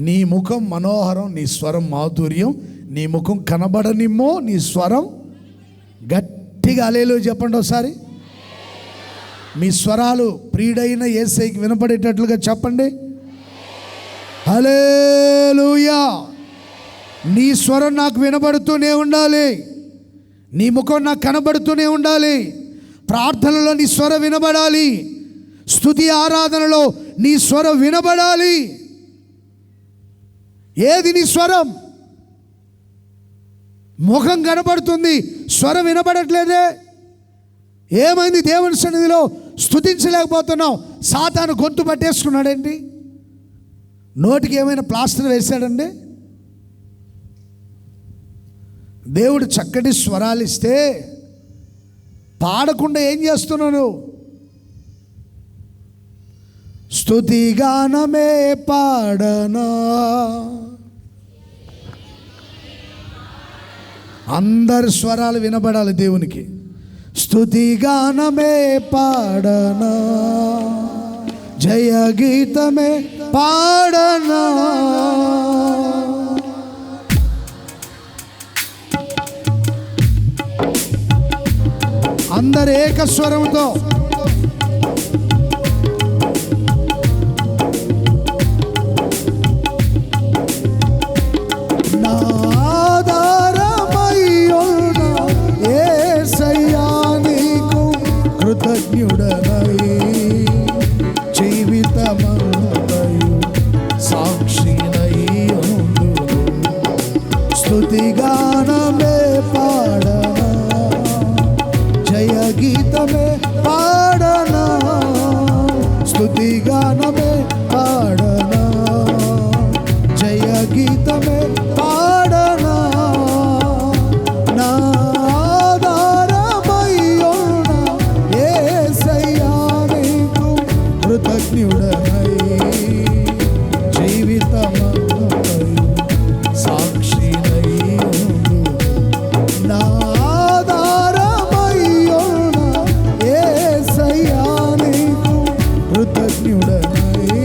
నీ ముఖం మనోహరం, నీ స్వరం మాధుర్యం, నీ ముఖం కనబడనిమ్మో, నీ స్వరం గట్టిగా హల్లెలూయా చెప్పండి ఒకసారి. మీ స్వరాలు ప్రియుడైన యేసయ్యకి వినపడేటట్లుగా చెప్పండి. హల్లెలూయా. నీ స్వరం నాకు వినబడుతూనే ఉండాలి, నీ ముఖం నాకు కనబడుతూనే ఉండాలి. ప్రార్థనలో నీ స్వరం వినబడాలి, స్తుతి ఆరాధనలో నీ స్వరం వినబడాలి. ఏది నీ స్వరం? ముఖం కనబడుతుంది, స్వరం వినబడట్లేదే. ఏమైంది? దేవుని సన్నిధిలో స్తుతించలేకపోతున్నావు. సాతాను గొంతు పట్టేసుకున్నాడేంటి? నోటికి ఏమైనా ప్లాస్టర్ వేశాడండి? దేవుడు చక్కటి స్వరాలు ఇస్తే పాడకుండా ఏం చేస్తున్నాను? స్తుతిగానమే పాడనా. అందరి స్వరాలు వినబడాలి దేవునికి. స్తుతిగానమే పాడనా, జయ గీతమే పాడనా. అందరు ఏకస్వరంతో కృతజ్ఞుడనై జీవితమంతయు సాక్షినై ఉండును. స్తుతిగానమే పాడనా, జయ గీతమే పాడనా. స్తుతిగానమే పాడనా, జయ గీతమే పాడనా. నా కృతజ్ఞుడనై జీవితమంతయు సాక్షినై ఉండును. నా ఆధారమయ్యున్న యేసయ్యా నీకు కృతజ్ఞుడనై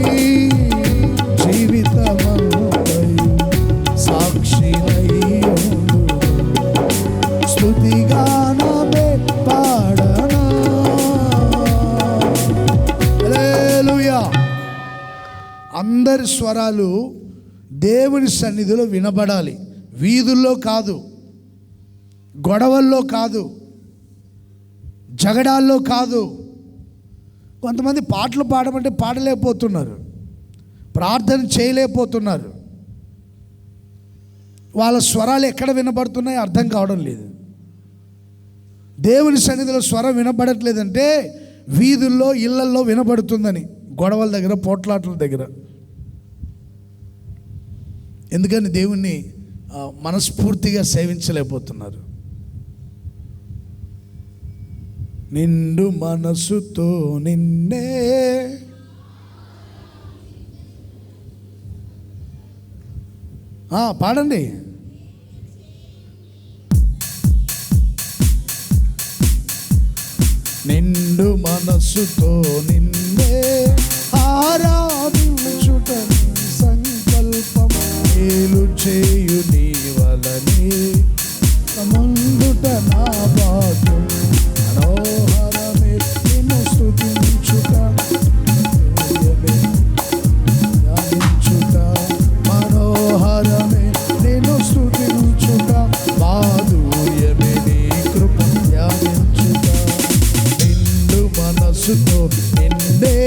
జీవితమంతయు సాక్షినై ఉండును. స్తుతిగానమే పాడనా. అందరి స్వరాలు దేవుని సన్నిధిలో వినబడాలి. వీధుల్లో కాదు, గొడవల్లో కాదు, జగడాల్లో కాదు. కొంతమంది పాటలు పాడమంటే పాడలేకపోతున్నారు, ప్రార్థన చేయలేకపోతున్నారు. వాళ్ళ స్వరాలు ఎక్కడ వినబడుతున్నాయో అర్థం కావడం లేదు. దేవుని సన్నిధిలో స్వరం వినబడట్లేదంటే వీధుల్లో, ఇళ్లల్లో వినబడుతుందని, గొడవల దగ్గర, పోట్లాటల దగ్గర. ఎందుకని దేవుణ్ణి మనస్ఫూర్తిగా సేవించలేకపోతున్నారు. నిండు మనసుతో నిన్నే పాడండి. నిండు మనసుతో నిన్నే ఆరాధించుట సంకల్పం, మేలు చేయు నీ వలనే ముందుట నా భాగ్యం. మనోహరమే నిన్ను స్తుతించుట, ధ్యానించుట. మనోహరమే నిన్ను స్తుతించుట, మాధుర్యమే నీ కృప ధ్యానించుట. నిండు మనసుతో నిన్నే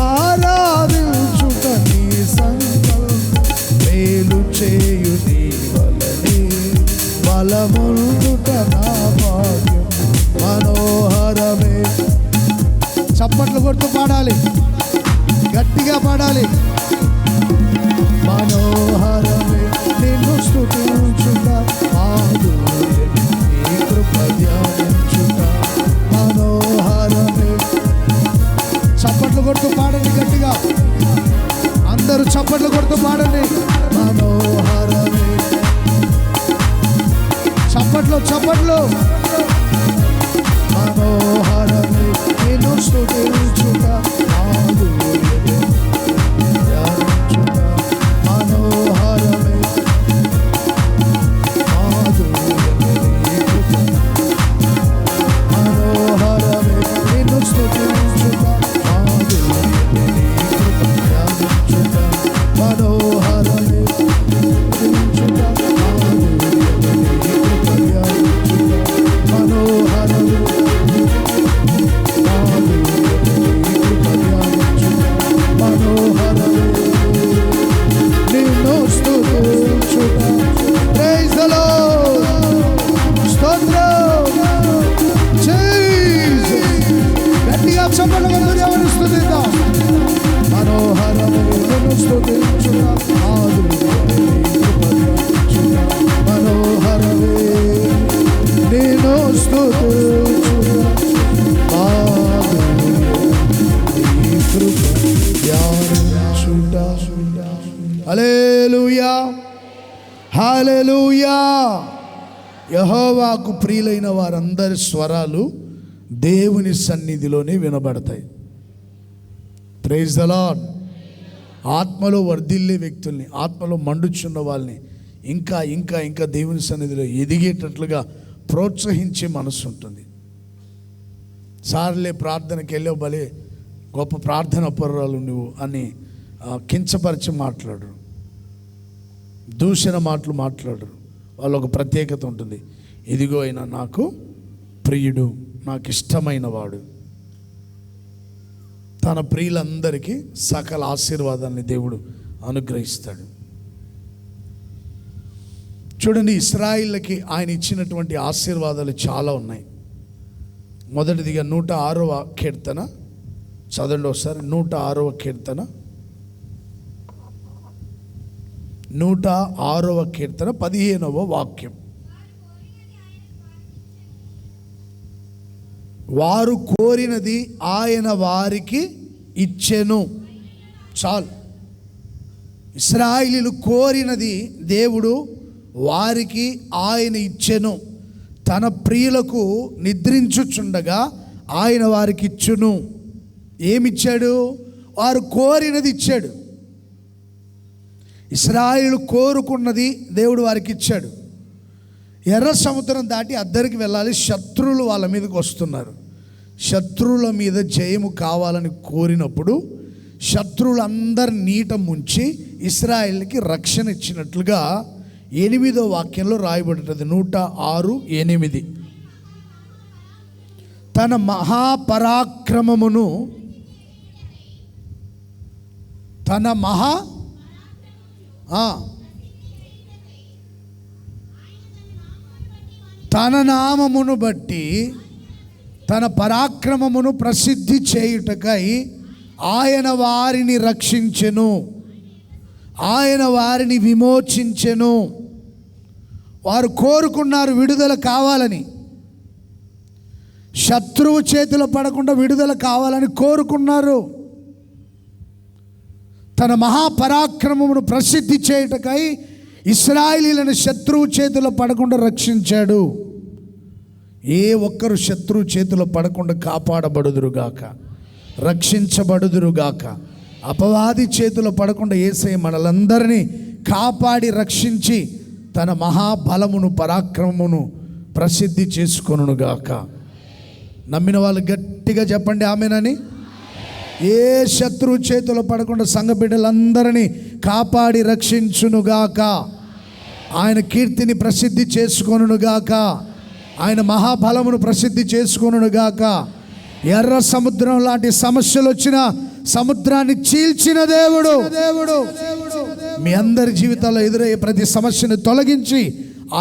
ఆరాధించుట నీ సంకల్పం, మేలు చేయు నీ వలనే బలముందుట నా భాగ్యం. మనోహరమే. చప్పట్లు కొడుతూ పాడాలి, గట్టిగా పాడాలి. మనోహరమే నిన్ను స్తుతించుట, మాధుర్యమే నీ కృప ధ్యానించుట. మనోహరమే. చప్పట్లు కొడుతూ పాడండి గట్టిగా, అందరూ చప్పట్లు కొడుతూ పాడండి. మనోహరమే. చప్పట్లు చప్పట్లు. మనోహరమే నిన్ను స్తుతించుట, మాధుర్యమే ధ్యానించుట. మనోహరమే. హల్లెలూయా. యెహోవాకు ప్రియులైన వారందరి స్వరాలు దేవుని సన్నిధిలోనే వినబడతాయి. Praise the lord. ఆత్మలో వర్ధిల్లే వ్యక్తుల్ని, ఆత్మలో మండుచున్న వాళ్ళని ఇంకా ఇంకా ఇంకా దేవుని సన్నిధిలో ఎదిగేటట్లుగా ప్రోత్సహించే మనసు ఉంటుంది. సార్లే ప్రార్థనకి వెళ్ళావు, భలే గొప్ప ప్రార్థన పరురాలు నువ్వు అని కించపరిచి మాట్లాడరు, దూషణ మాటలు మాట్లాడరు. వాళ్ళు ఒక ప్రత్యేకత ఉంటుంది. ఇదిగో అయినా నాకు ప్రియుడు, నాకు ఇష్టమైన వాడు. తన ప్రియులందరికీ సకల ఆశీర్వాదాన్ని దేవుడు అనుగ్రహిస్తాడు. చూడండి, ఇశ్రాయేలుకి ఆయన ఇచ్చినటువంటి ఆశీర్వాదాలు చాలా ఉన్నాయి. మొదటిదిగా 106వ కీర్తన చదవండి ఒకసారి. 106వ కీర్తన, 106వ కీర్తన 15వ వాక్యం. వారు కోరినది ఆయన వారికి ఇచ్చెను. చాలు. ఇశ్రాయేలీయులు కోరినది దేవుడు వారికి ఆయన ఇచ్చెను. తన ప్రియులకు నిద్రించుచుండగా ఆయన వారికి ఇచ్చును. ఏమిచ్చాడు? వారు కోరినది ఇచ్చాడు. ఇశ్రాయేలు కోరుకున్నది దేవుడు వారికి ఇచ్చాడు. ఎర్ర సముద్రం దాటి అద్దరికి వెళ్ళాలి. శత్రువులు వాళ్ళ మీదకి వస్తున్నారు. శత్రువుల మీద జయము కావాలని కోరినప్పుడు శత్రువులందరి నీట ముంచి ఇశ్రాయేలుకి రక్షణ ఇచ్చినట్లుగా 8వ వాక్యంలో రాయబడుతుంది. 106:8. తన మహాపరాక్రమమును తన నామమును బట్టి తన పరాక్రమమును ప్రసిద్ధి చేయుటకై ఆయన వారిని రక్షించెను, ఆయన వారిని విమోచించెను. వారు కోరుకున్నారు విడుదల కావాలని, శత్రువు చేతిలో పడకుండా విడుదల కావాలని కోరుకున్నారు. తన మహాపరాక్రమమును ప్రసిద్ధి చేయుటకై ఇశ్రాయేలీయులను శత్రువు చేతిలో పడకుండా రక్షించాడు. ఏ ఒక్కరు శత్రువు చేతిలో పడకుండా కాపాడబడుదురుగాక, రక్షించబడుదురుగాక. అపవాది చేతిలో పడకుండా యేసయ్య మనలందరినీ కాపాడి రక్షించి తన మహాబలమును పరాక్రమమును ప్రసిద్ధి చేసుకొనుగాక. నమ్మిన వాళ్ళు గట్టిగా చెప్పండి ఆమేనని. ఏ శత్రువు చేతిలో పడకుండా సంఘ బిడ్డలందరినీ కాపాడి రక్షించునుగాక. ఆయన కీర్తిని ప్రసిద్ధి చేసుకొనుగాక. ఆయన మహాబలమును ప్రసిద్ధి చేసుకొనుగాక. ఎర్ర సముద్రం లాంటి సమస్యలు వచ్చిన సముద్రాన్ని చీల్చిన దేవుడు మీ అందరి జీవితాల్లో ఎదురయ్యే ప్రతి సమస్యను తొలగించి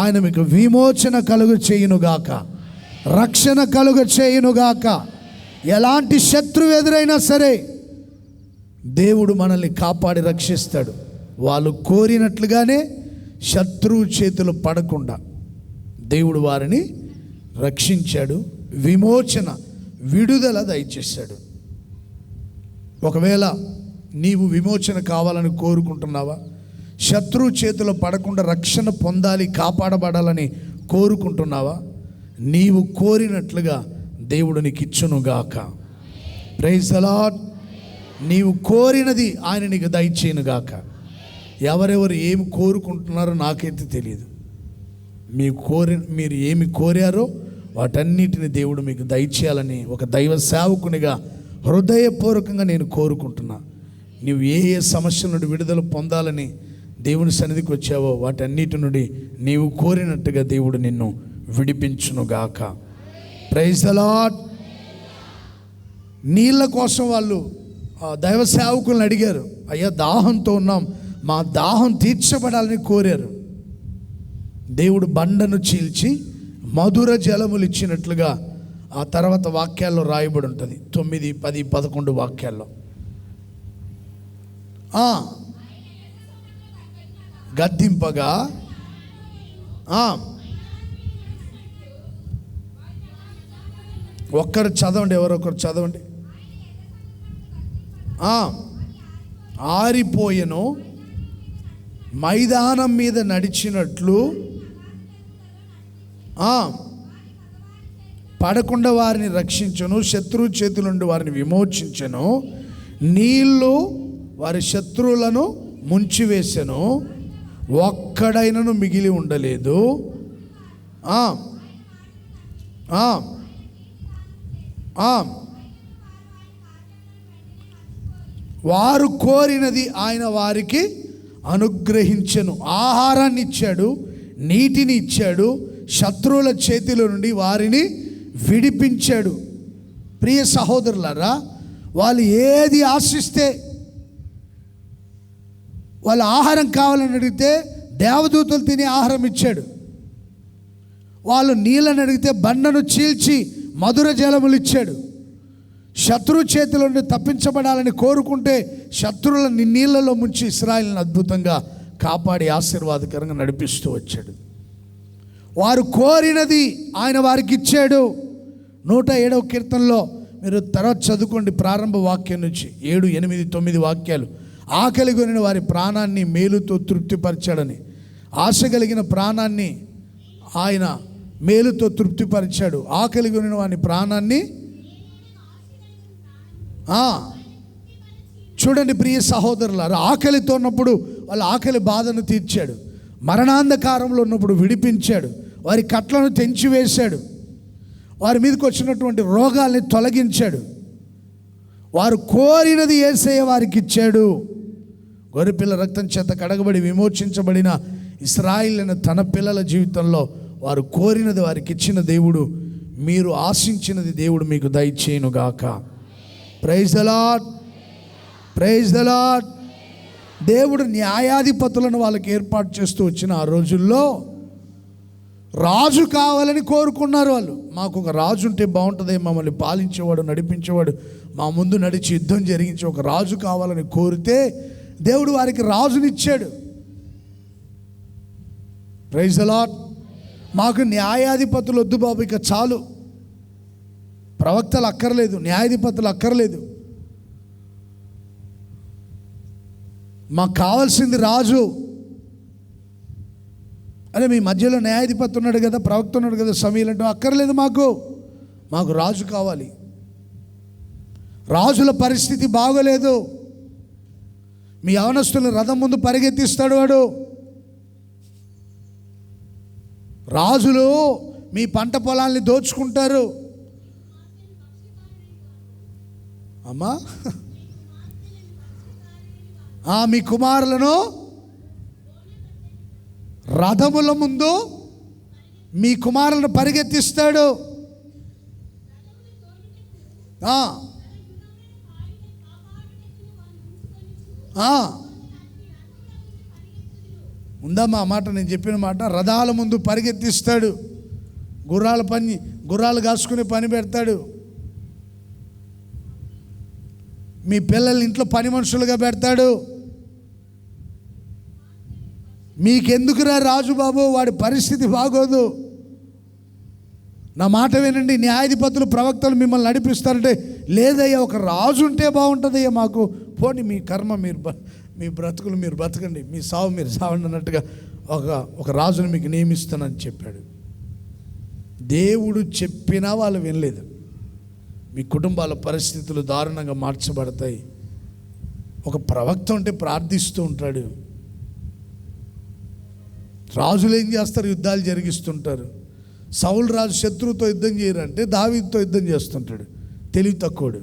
ఆయన మీకు విమోచన కలుగు చేయునుగాక, రక్షణ కలుగు చేయునుగాక. ఎలాంటి శత్రువు ఎదురైనా సరే దేవుడు మనల్ని కాపాడి రక్షిస్తాడు. వాళ్ళు కోరినట్లుగానే శత్రువు చేతులు పడకుండా దేవుడు వారిని రక్షించాడు, విమోచన విడుదల దయచేశాడు. ఒకవేళ నీవు విమోచన కావాలని కోరుకుంటున్నావా? శత్రువు చేతిలో పడకుండా రక్షణ పొందాలి, కాపాడబడాలని కోరుకుంటున్నావా? నీవు కోరినట్లుగా దేవుడు నీకు ఇచ్చునుగాక. Praise the lord. నీవు కోరినది ఆయన నీకు దయచేయునుగాక. ఎవరెవరు ఏమి కోరుకుంటున్నారో నాకైతే తెలియదు. మీరు ఏమి కోరారో వాటన్నిటిని దేవుడు మీకు దయచేయాలని ఒక దైవ సేవకునిగా హృదయపూర్వకంగా నేను కోరుకుంటున్నా. నీవు ఏ ఏ సమస్యల నుండి విడుదల పొందాలని దేవుని సన్నిధికి వచ్చావో వాటన్నిటి నుండి నీవు కోరినట్టుగా దేవుడు నిన్ను విడిపించునుగాక. Praise the lord. నీళ్ళ కోసం వాళ్ళు దైవ సేవకులను అడిగారు. అయ్యా దాహంతో ఉన్నాం, మా దాహం తీర్చబడాలని కోరారు. దేవుడు బండను చీల్చి మధుర జలములు ఇచ్చినట్లుగా ఆ తర్వాత వాక్యాల్లో రాయబడి ఉంటుంది. 9, 10, 11 వాక్యాల్లో గద్దింపగా ఒక్కరు చదవండి, ఎవరొకరు చదవండి. ఆరిపోయెను మైదానం మీద నడిచినట్లు పడకుండా వారిని రక్షించను, శత్రువు చేతుల నుండి వారిని విమోచించెను. నీళ్లు వారి శత్రువులను ముంచివేసెను, ఒక్కడైనను మిగిలి ఉండలేదు. వారు కోరినది ఆయన వారికి అనుగ్రహించెను. ఆహారాన్ని ఇచ్చాడు, నీటిని ఇచ్చాడు, శత్రువుల చేతిలో నుండి వారిని విడిపించాడు. ప్రియ సహోదరులారా, వాళ్ళు ఏది ఆశిస్తే, వాళ్ళ ఆహారం కావాలని అడిగితే దేవదూతలు తినే ఆహారం ఇచ్చాడు. వాళ్ళు నీళ్ళని అడిగితే బండను చీల్చి మధుర జలములు ఇచ్చాడు. శత్రు చేతిలో నుండి తప్పించబడాలని కోరుకుంటే శత్రువులను నీళ్ళలో ముంచి ఇశ్రాయేలును అద్భుతంగా కాపాడి ఆశీర్వాదకరంగా నడిపిస్తూ వచ్చాడు. వారు కోరినది ఆయన వారికి ఇచ్చాడు. 107వ కీర్తనలో మీరు తర్వాత చదువుకోండి, ప్రారంభ వాక్యం నుంచి 7, 8, 9 వాక్యాలు. ఆకలి కొనిన వారి ప్రాణాన్ని మేలుతో తృప్తిపరిచాడని, ఆశ కలిగిన ప్రాణాన్ని ఆయన మేలుతో తృప్తిపరిచాడు. ఆకలి కొనిన వారి ప్రాణాన్ని చూడండి ప్రియ సహోదరులారా, ఆకలితో ఉన్నప్పుడు వాళ్ళ ఆకలి బాధను తీర్చాడు. మరణాంధకారంలో ఉన్నప్పుడు విడిపించాడు. వారి కట్లను తెంచివేశాడు. వారి మీదకి వచ్చినటువంటి రోగాల్ని తొలగించాడు. వారు కోరినది యేసయ్య వారికి ఇచ్చాడు. గొర్రెపిల్ల రక్తం చేత కడగబడి విమోచించబడిన ఇశ్రాయేలు తన పిల్లల జీవితంలో వారు కోరినది వారికి ఇచ్చిన దేవుడు, మీరు ఆశించినది దేవుడు మీకు దయచేయునుగాక. Praise the lord, praise the lord. దేవుడు న్యాయాధిపతులను వాళ్ళకి ఏర్పాటు చేస్తూ వచ్చిన ఆ రోజుల్లో రాజు కావాలని కోరుకున్నారు వాళ్ళు. మాకు ఒక రాజు ఉంటే బాగుంటుంది, మమ్మల్ని పాలించేవాడు, నడిపించేవాడు, మా ముందు నడిచి యుద్ధం జరిగించే ఒక రాజు కావాలని కోరితే దేవుడు వారికి రాజునిచ్చాడు. Praise the lord. మాకు న్యాయాధిపతులు వద్దు బాబు, ఇక చాలు, ప్రవక్తలు అక్కర్లేదు, న్యాయాధిపతులు అక్కర్లేదు, మాకు కావాల్సింది రాజు. అరే మీ మధ్యలో న్యాయాధిపతి ఉన్నాడు కదా, ప్రవక్త ఉన్నాడు కదా, సమీలు అంటే అక్కర్లేదు, మాకు రాజు కావాలి. రాజుల పరిస్థితి బాగోలేదు. మీ యవనస్తులను రథం ముందు పరిగెత్తిస్తాడు వాడు. రాజులు మీ పంట పొలాల్ని దోచుకుంటారు. అమ్మా, మీ కుమారులను రథముల ముందు మీ కుమారులను పరిగెత్తిస్తాడు. ఉందమ్మా మాట, నేను చెప్పిన మాట. రథాల ముందు పరిగెత్తిస్తాడు. గుర్రాలు కాసుకునే పని పెడతాడు. మీ పిల్లల్ని ఇంట్లో పని మనుషులుగా పెడతాడు. మీకెందుకురా రాజు బాబు, వాడి పరిస్థితి బాగోదు. నా మాట వినండి, న్యాయాధిపతులు ప్రవక్తలు మిమ్మల్ని నడిపిస్తారంటే, లేదయ్యా ఒక రాజు ఉంటే బాగుంటుందయ్యా మాకు. పోనీ మీ కర్మ మీ బ్రతుకులు మీరు బ్రతకండి, మీ సావు మీరు సావండి అన్నట్టుగా ఒక రాజును మీకు నియమిస్తానని చెప్పాడు. దేవుడు చెప్పినా వాళ్ళు వినలేదు. మీ కుటుంబాల పరిస్థితులు దారుణంగా మార్చబడతాయి. ఒక ప్రవక్త ఉంటే ప్రార్థిస్తూ ఉంటాడు. రాజులు ఏం చేస్తారు? యుద్ధాలు జరిగిస్తుంటారు. సౌలు రాజు శత్రువుతో యుద్ధం చేయరంటే దావీదుతో యుద్ధం చేస్తుంటాడు. తెలివి తక్కువడు.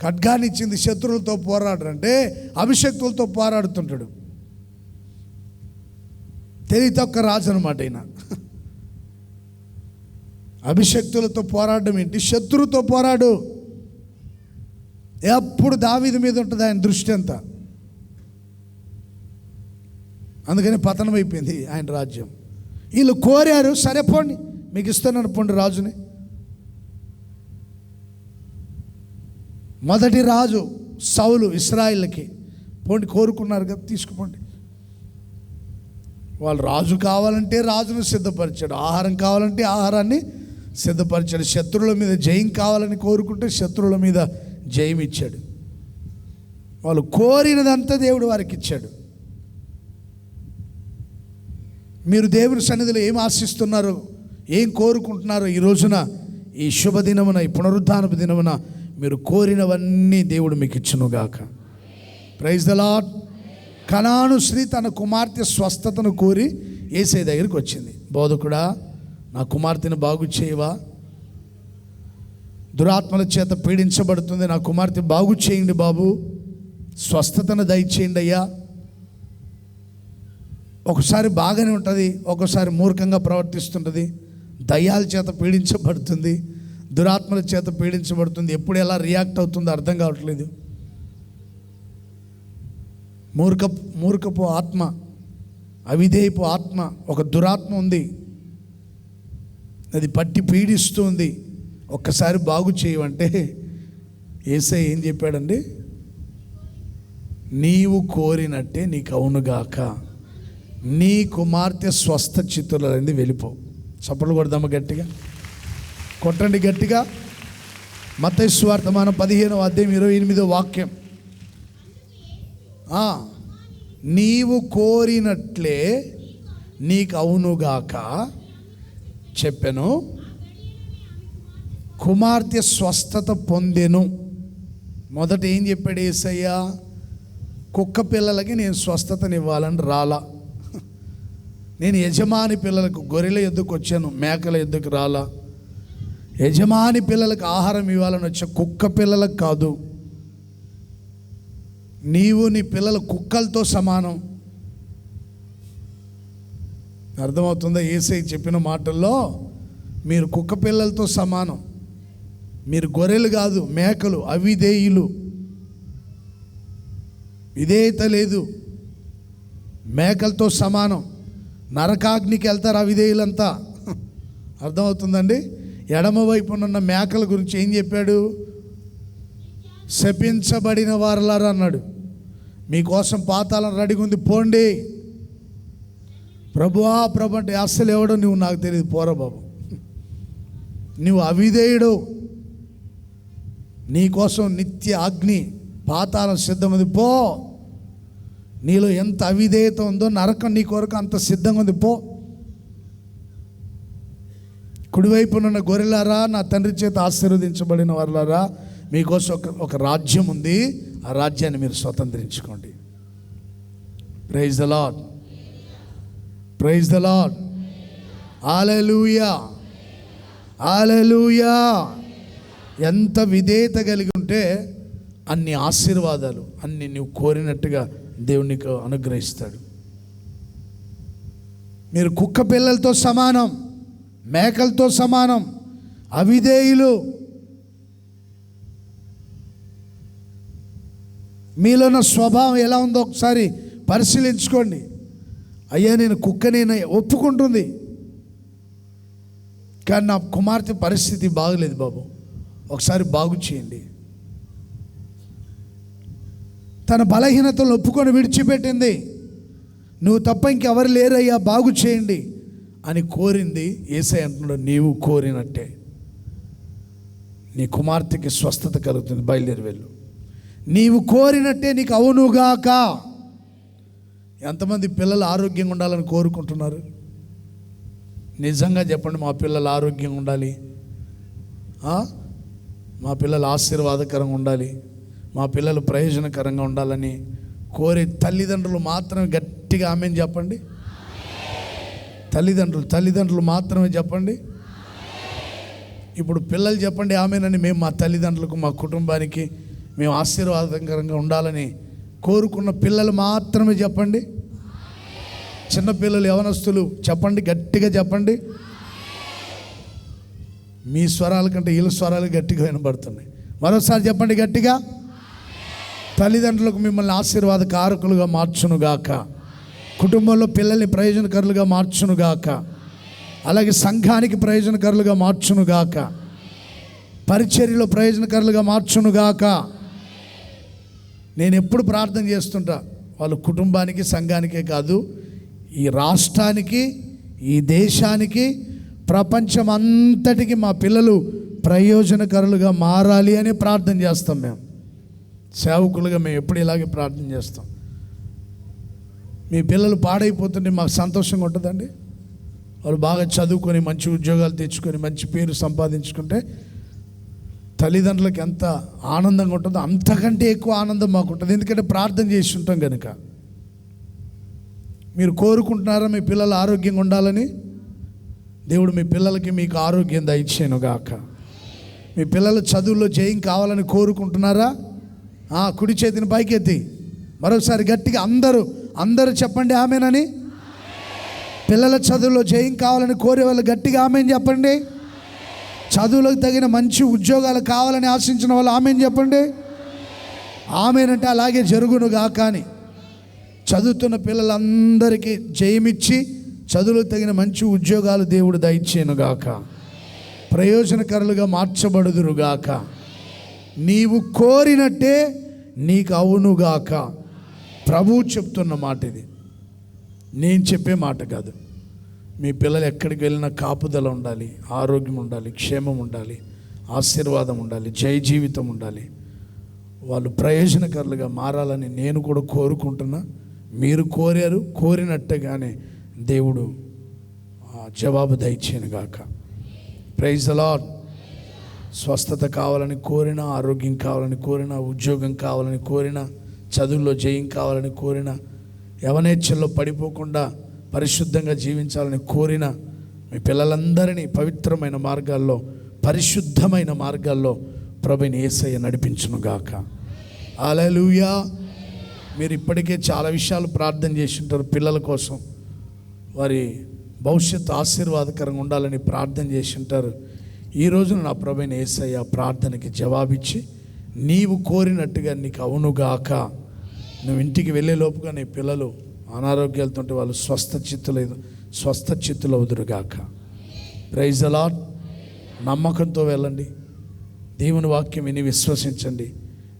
ఖడ్గాన్ని ఇచ్చింది శత్రువులతో పోరాడరంటే అభిషక్తులతో పోరాడుతుంటాడు. తెలివి తక్కువ రాజు అనమాట ఆయన. అభిషక్తులతో పోరాడడం ఏంటి? శత్రువుతో పోరాడు. ఎప్పుడు దావీదు మీద ఉంటుంది ఆయన దృష్టి అంతా. అందుకని పతనం అయిపోయింది ఆయన రాజ్యం. వీళ్ళు కోరారు, సరే పోండి మీకు ఇస్తానని పోండి రాజుని. మొదటి రాజు సౌలు ఇశ్రాయేలుకి పోండి, కోరుకున్నారు కదా, తీసుకుపోండి. వాళ్ళు రాజు కావాలంటే రాజును సిద్ధపరిచాడు, ఆహారం కావాలంటే ఆహారాన్ని సిద్ధపరిచాడు, శత్రువుల మీద జయం కావాలని కోరుకుంటే శత్రువుల మీద జయం ఇచ్చాడు. వాళ్ళు కోరినదంతా దేవుడు వారికి ఇచ్చాడు. మీరు దేవుని సన్నిధిలో ఏం ఆశిస్తున్నారో, ఏం కోరుకుంటున్నారో ఈ రోజున, ఈ శుభదినమున, ఈ పునరుద్ధానపు దినమున మీరు కోరినవన్నీ దేవుడు మీకు ఇచ్చునుగాక. Praise the lord. కనాను స్త్రీ తన కుమార్తె స్వస్థతను కోరి యేసయ్య దగ్గరికి వచ్చింది. బోధకుడా, నా కుమార్తెను బాగు చేయవా? దురాత్మల చేత పీడించబడుతుంది, నా కుమార్తె బాగు చేయండి బాబు, స్వస్థతను దయచేయండి అయ్యా. ఒకసారి బాగానే ఉంటుంది, ఒకసారి మూర్ఖంగా ప్రవర్తిస్తుంటుంది, దయ్యాల చేత పీడించబడుతుంది, దురాత్మల చేత పీడించబడుతుంది. ఎప్పుడు ఎలా రియాక్ట్ అవుతుందో అర్థం కావట్లేదు. మూర్ఖపు ఆత్మ, అవిధేయపు ఆత్మ, ఒక దురాత్మ ఉంది, అది పట్టి పీడిస్తుంది. ఒక్కసారి బాగు చేయమంటే యేసయ్య ఏం చెప్పాడండి? నీవు కోరినట్టే నీకు అవునుగాక, నీ కుమార్తె స్వస్థ చిత్తులైంది, వెళ్ళిపో. చప్పట్లు కొడదామా గట్టిగా? కొట్టండి గట్టిగా. మత్తయి సువార్త 15:28 వాక్యం. నీవు కోరినట్లే నీకు అవునుగాక చెప్పెను, కుమార్తె స్వస్థత పొందెను. మొదట ఏం చెప్పాడు యేసయ్య? కుక్క పిల్లలకి నేను స్వస్థతనివ్వాలని రాలా, నేను యజమాని పిల్లలకు, గొర్రెల ఎద్దుకు వచ్చాను, మేకల ఎద్దుకు రాలా. యజమాని పిల్లలకు ఆహారం ఇవ్వాలని వచ్చా, కుక్క పిల్లలకు కాదు. నీవు నీ పిల్లలు కుక్కలతో సమానం. అర్థమవుతుందా? యేసయ్య చెప్పిన మాటల్లో మీరు కుక్క పిల్లలతో సమానం, మీరు గొర్రెలు కాదు, మేకలు, అవిధేయులు, విధేయత లేదు, మేకలతో సమానం. నరకాగ్నికి వెళ్తారు అవిధేయులంతా. అర్థమవుతుందండి? ఎడమ వైపునున్న మేకల గురించి ఏం చెప్పాడు? శపించబడిన వారలారా అన్నాడు. మీకోసం పాతాళం రెడీగా ఉంది, పోండి. ప్రభువా ప్రభు అంటే అస్సలు ఎవడో నువ్వు నాకు తెలియదు, పోరా బాబు, నువ్వు అవిధేయుడు, నీకోసం నిత్య అగ్ని, పాతాళం సిద్ధమైంది, పో. నీలో ఎంత అవిధేయత ఉందో నరకం నీ కొరకు అంత సిద్ధంగా ఉంది, పో. కుడివైపునున్న గొర్రెలారా, నా తండ్రి చేత ఆశీర్వదించబడిన వారులారా, మీకోసం ఒక రాజ్యం ఉంది, ఆ రాజ్యాన్ని మీరు స్వతంత్రించుకోండి. Praise the lord, praise the lord. Hallelujah, hallelujah. ఎంత విధేయత కలిగి ఉంటే అన్ని ఆశీర్వాదాలు, అన్ని నువ్వు కోరినట్టుగా దేవుడు నీకు అనుగ్రహిస్తాడు. మీరు కుక్క పిల్లలతో సమానం, మేకలతో సమానం, అవిధేయులు. మీలో ఉన్న స్వభావం ఎలా ఉందో ఒకసారి పరిశీలించుకోండి. అయ్యా నేను కుక్కనేనయ్యా ఒప్పుకుంటుంది, కానీ నా కుమార్తె పరిస్థితి బాగలేదు బాబు, ఒకసారి బాగు చేయండి. తన బలహీనతలు ఒప్పుకొని విడిచిపెట్టింది, నువ్వు తప్ప ఇంకెవరు లేరయ్యా, బాగు చేయండి అని కోరింది. యేసయ్య అంటున్నాడు, నీవు కోరినట్టే నీ కుమార్తెకి స్వస్థత కలుగుతుంది, బయలుదేరి వెళ్ళు. నీవు కోరినట్టే నీకు అవునుగాక. ఎంతమంది పిల్లలు ఆరోగ్యంగా ఉండాలని కోరుకుంటున్నారు? నిజంగా చెప్పండి, మా పిల్లలు ఆరోగ్యంగా ఉండాలి, మా పిల్లలు ఆశీర్వాదకరంగా ఉండాలి, మా పిల్లలు ప్రయోజనకరంగా ఉండాలని కోరే తల్లిదండ్రులు మాత్రమే గట్టిగా ఆమెను చెప్పండి. తల్లిదండ్రులు మాత్రమే చెప్పండి. ఇప్పుడు పిల్లలు చెప్పండి ఆమెనని. మేము మా తల్లిదండ్రులకు, మా కుటుంబానికి మేము ఆశీర్వాదకరంగా ఉండాలని కోరుకున్న పిల్లలు మాత్రమే చెప్పండి. చిన్నపిల్లలు, యవనస్తులు చెప్పండి, గట్టిగా చెప్పండి. మీ స్వరాల కంటే వీళ్ళ స్వరాలు గట్టిగా వినబడుతున్నాయి. మరోసారి చెప్పండి గట్టిగా. తల్లిదండ్రులకు మిమ్మల్ని ఆశీర్వాదకారకులుగా మార్చునుగాక, కుటుంబంలో పిల్లల్ని ప్రయోజనకరులుగా మార్చునుగాక, అలాగే సంఘానికి ప్రయోజనకరులుగా మార్చునుగాక, పరిచర్యలో ప్రయోజనకరులుగా మార్చునుగాక. నేను ఎప్పుడు ప్రార్థన చేస్తుంటా, వాళ్ళ కుటుంబానికి, సంఘానికే కాదు, ఈ రాష్ట్రానికి, ఈ దేశానికి, ప్రపంచం అంతటికి మా పిల్లలు ప్రయోజనకరులుగా మారాలి అని ప్రార్థన చేస్తాం. మేము సేవకులుగా మేము ఎప్పుడు ఇలాగే ప్రార్థన చేస్తాం. మీ పిల్లలు పాడైపోతుంటే మాకు సంతోషంగా ఉంటుందండి? వాళ్ళు బాగా చదువుకొని మంచి ఉద్యోగాలు తెచ్చుకొని మంచి పేరు సంపాదించుకుంటే తల్లిదండ్రులకు ఎంత ఆనందంగా ఉంటుందో అంతకంటే ఎక్కువ ఆనందం మాకు ఉంటుంది. ఎందుకంటే ప్రార్థన చేసి ఉంటాం కనుక. మీరు కోరుకుంటున్నారా మీ పిల్లలు ఆరోగ్యంగా ఉండాలని? దేవుడు మీ పిల్లలకి మీకు ఆరోగ్యం దయచేయను గాక. మీ పిల్లల చదువుల్లో జయం కావాలని కోరుకుంటున్నారా? కుడి చేతిని పైకెత్తి మరొకసారి గట్టిగా అందరూ చెప్పండి ఆమేనని. పిల్లల చదువులో జయం కావాలని కోరే వాళ్ళు గట్టిగా ఆమేన్ చెప్పండి. చదువులకు తగిన మంచి ఉద్యోగాలు కావాలని ఆశించిన వాళ్ళు ఆమేన్ చెప్పండి. ఆమేనంటే అలాగే జరుగును గాక అని. చదువుతున్న పిల్లలందరికీ జయమిచ్చి చదువులకు తగిన మంచి ఉద్యోగాలు దేవుడు దయచేయను గాక. ప్రయోజనకరులుగా మార్చబడుదురు గాక. నీవు కోరినట్టే నీకు అవునుగాక. ప్రభువు చెప్తున్న మాట ఇది, నేను చెప్పే మాట కాదు. మీ పిల్లలు ఎక్కడికి వెళ్ళినా కాపుదల ఉండాలి, ఆరోగ్యం ఉండాలి, క్షేమం ఉండాలి, ఆశీర్వాదం ఉండాలి, జయ జీవితం ఉండాలి. వాళ్ళు ప్రయోజనకరులుగా మారాలని నేను కూడా కోరుకుంటున్నా. మీరు కోరారు, కోరినట్టుగానే దేవుడు జవాబు దయచేయను గాక. Praise the lord. స్వస్థత కావాలని కోరినా, ఆరోగ్యం కావాలని కోరినా, ఉద్యోగం కావాలని కోరినా, చదువుల్లో జయం కావాలని కోరినా, యవనేచ్ఛల్లో పడిపోకుండా పరిశుద్ధంగా జీవించాలని కోరినా, మీ పిల్లలందరినీ పవిత్రమైన మార్గాల్లో, పరిశుద్ధమైన మార్గాల్లో ప్రభుని యేసయ్య నడిపించును గాక. హల్లెలూయా. మీరు ఇప్పటికే చాలా విషయాలు ప్రార్థన చేసి ఉంటారు. పిల్లల కోసం, వారి భవిష్యత్తు ఆశీర్వాదకరంగా ఉండాలని ప్రార్థన చేసి ఉంటారు. ఈ రోజున నా ప్రభువైన యేసయ్య ప్రార్థనకి జవాబిచ్చి నీవు కోరినట్టుగా నీకు అవునుగాక. నువ్వు ఇంటికి వెళ్ళే లోపుగా నీ పిల్లలు అనారోగ్యాలతో వాళ్ళు స్వస్థ చిత్తులు అవుదురుగాక. Praise the lord. నమ్మకంతో వెళ్ళండి, దేవుని వాక్యం విని విశ్వసించండి.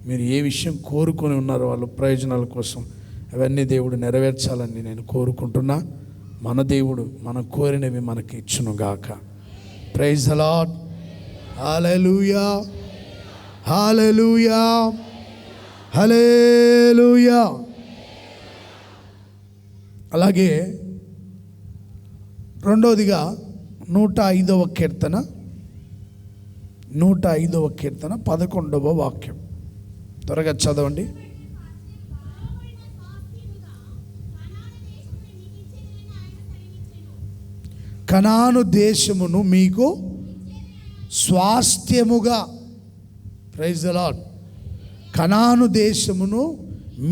మీరు ఏ విషయం కోరుకొని ఉన్నారో వాళ్ళ ప్రయోజనాల కోసం అవన్నీ దేవుడు నెరవేర్చాలని నేను కోరుకుంటున్నా. మన దేవుడు మన కోరినవి మనకి ఇచ్చునుగాక. Praise the lord. Hallelujah, hallelujah, hallelujah. అలాగే రెండవదిగా 105వ కీర్తన 11వ వాక్యం త్వరగా చదవండి. కనాను దేశమును మీకు స్వాస్థ్యముగా, ప్రైజ్ ది లార్డ్, కనాను దేశమును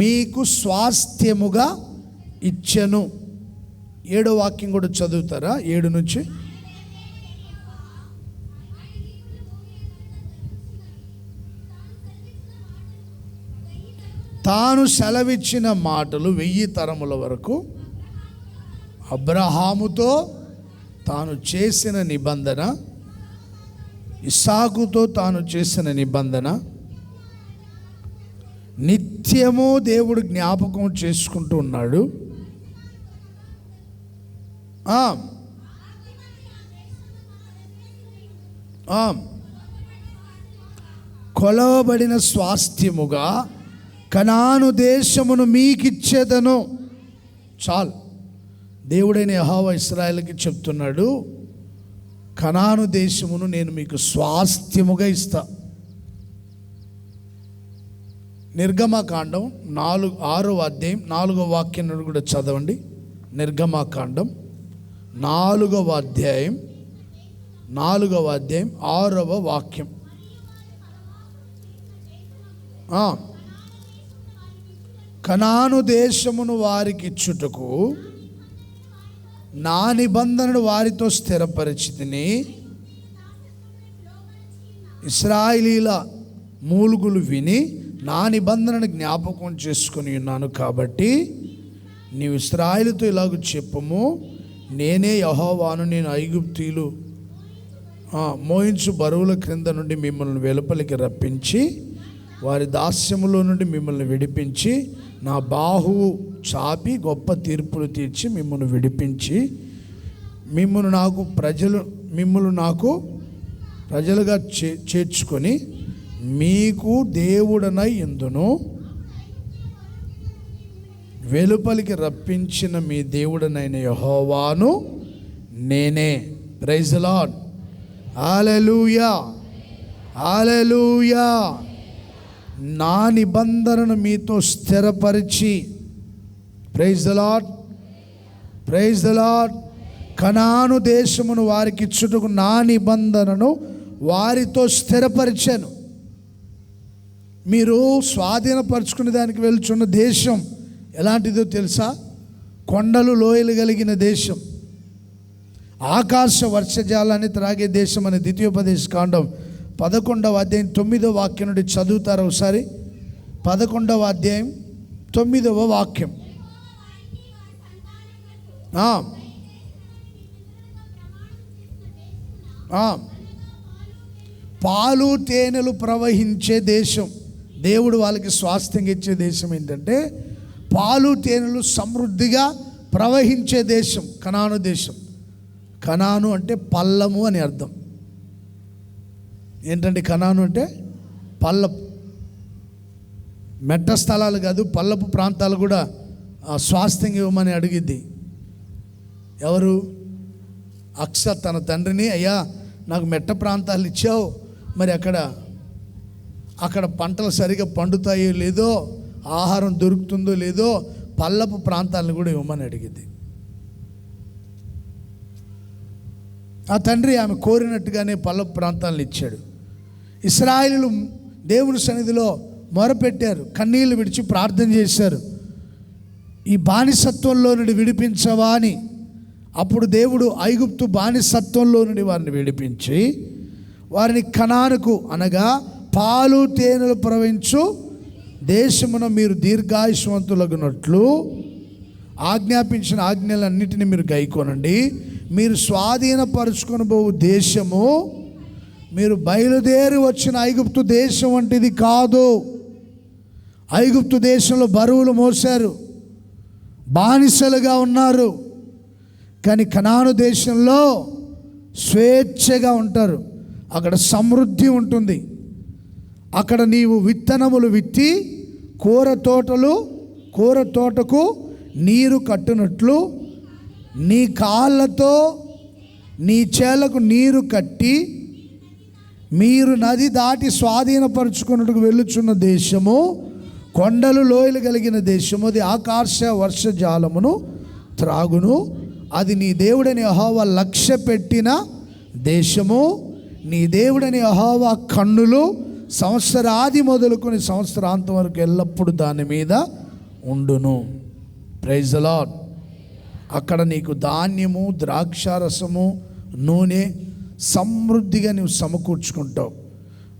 మీకు స్వాస్థ్యముగా ఇచ్చెను. 7వ వాక్యం కూడా చదువుతారా? 7 నుంచి. తాను సెలవిచ్చిన మాటలు 1000 తరముల వరకు అబ్రహాముతో తాను చేసిన నిబంధన, ఇస్సాకుతో తాను చేసిన నిబంధన నిత్యము దేవుడు జ్ఞాపకం చేసుకుంటూ ఉన్నాడు. కొలవబడిన స్వాస్థ్యముగా కనాను దేశమును మీకిచ్చేదను. చాలు. దేవుడైన యెహోవా ఇశ్రాయేలుకి చెప్తున్నాడు, కనాను దేశమును నేను మీకు స్వాస్థ్యముగా ఇస్తా. నిర్గమకాండం 6వ అధ్యాయం 4వ వాక్యం నుండి కూడా చదవండి. నిర్గమకాండం 4వ అధ్యాయం 6వ వాక్యం. కనాను దేశమును వారికి ఇచ్చుటకు నా నిబంధనను వారితో స్థిరపరిచితిని. ఇశ్రాయేలీల మూలుగులు విని నా నిబంధనను జ్ఞాపకం చేసుకొని ఉన్నాను. కాబట్టి నీవు ఇశ్రాయేలుతో ఇలాగ చెప్పుము, నేనే యెహోవాను. నేను ఐగుప్తీయులు మోయించు బరువుల క్రింద నుండి మిమ్మల్ని వెలుపలికి రప్పించి వారి దాస్యములో నుండి మిమ్మల్ని విడిపించి నా బాహువు చాపి గొప్ప తీర్పులు తీర్చి మిమ్మల్ని విడిపించి మిమ్మల్ని నాకు ప్రజలుగా చేర్చుకొని మీకు దేవుడనై ఎందును. వెలుపలికి రప్పించిన మీ దేవుడనైన యెహోవాను నేనే. Praise the lord. Hallelujah, hallelujah. నా నిబంధనను మీతో స్థిరపరిచి, praise the lord, praise the lord, Canaan దేశమును వారికి ఇచ్చుటకు నా నిబంధనను వారితో స్థిరపరిచాను. మీరు స్వాధీనపరుచుకునే దానికి వెళ్తున్న దేశం ఎలాంటిదో తెలుసా? కొండలు లోయలు కలిగిన దేశం, ఆకాశ వర్షజాలాన్ని త్రాగే దేశం అని ద్వితీయోపదేశ కాండం 11వ అధ్యాయం 9వ వాక్యం నుండి చదువుతారు ఒకసారి. 11వ అధ్యాయం 9వ వాక్యం. పాలు తేనెలు ప్రవహించే దేశం. దేవుడు వాళ్ళకి స్వాస్థ్యంగా ఇచ్చే దేశం ఏంటంటే పాలు తేనెలు సమృద్ధిగా ప్రవహించే దేశం కనాను దేశం. కనాను అంటే పల్లము అని అర్థం. ఏంటంటే కనాను అంటే పల్లపు, మెట్ట స్థలాలు కాదు, పల్లపు ప్రాంతాలు కూడా స్వాస్థ్యంగా ఇవ్వమని అడిగిద్ది. ఎవరు? అక్ష తన తండ్రిని, అయ్యా నాకు మెట్ట ప్రాంతాలు ఇచ్చావు, మరి అక్కడ పంటలు సరిగా పండుతాయో లేదో, ఆహారం దొరుకుతుందో లేదో, పల్లపు ప్రాంతాలను కూడా ఇవ్వమని అడిగింది. ఆ తండ్రి ఆమె కోరినట్టుగానే పల్లపు ప్రాంతాలను ఇచ్చాడు. ఇశ్రాయేలీయులు దేవుని సన్నిధిలో మొరపెట్టారు, కన్నీళ్లు విడిచి ప్రార్థన చేశారు, ఈ బానిసత్వంలో నుండి విడిపించవా అని. అప్పుడు దేవుడు ఐగుప్తు బానిసత్వంలో నుండి వారిని విడిపించి వారిని కనానుకు, అనగా పాలు తేనెలు ప్రవహించు దేశమున మీరు దీర్ఘాయుష్వంతులగునట్లు ఆజ్ఞాపించిన ఆజ్ఞలన్నిటిని మీరు గైకొనండి. మీరు స్వాధీనపరుచుకొనబోవు దేశము మీరు బయలుదేరి వచ్చిన ఐగుప్తు దేశం వంటిది కాదు. ఐగుప్తు దేశంలో బరువులు మోశారు, బానిసలుగా ఉన్నారు. కానీ కనాను దేశంలో స్వేచ్ఛగా ఉంటారు. అక్కడ సమృద్ధి ఉంటుంది. అక్కడ నీవు విత్తనములు విత్తి కూర తోటకు నీరు కట్టునట్లు నీ కాళ్ళతో నీ చేలకు నీరు కట్టి మీరు నది దాటి స్వాధీనపరుచుకున్నట్టుకు వెళ్ళుచున్న దేశము, కొండలు లోయలు కలిగిన దేశము, అది ఆకాశ వర్షజాలమును త్రాగును. అది నీ దేవుడని యెహోవా లక్ష్య పెట్టిన దేశము. నీ దేవుడని యెహోవా కన్నులు సంవత్సరాది మొదలుకొని సంవత్సరాంతం వరకు ఎల్లప్పుడూ దాని మీద ఉండును. Praise the lord. అక్కడ నీకు ధాన్యము, ద్రాక్షారసము, నూనె సమృద్ధిగా నీవు సమకూర్చుకుంటావు.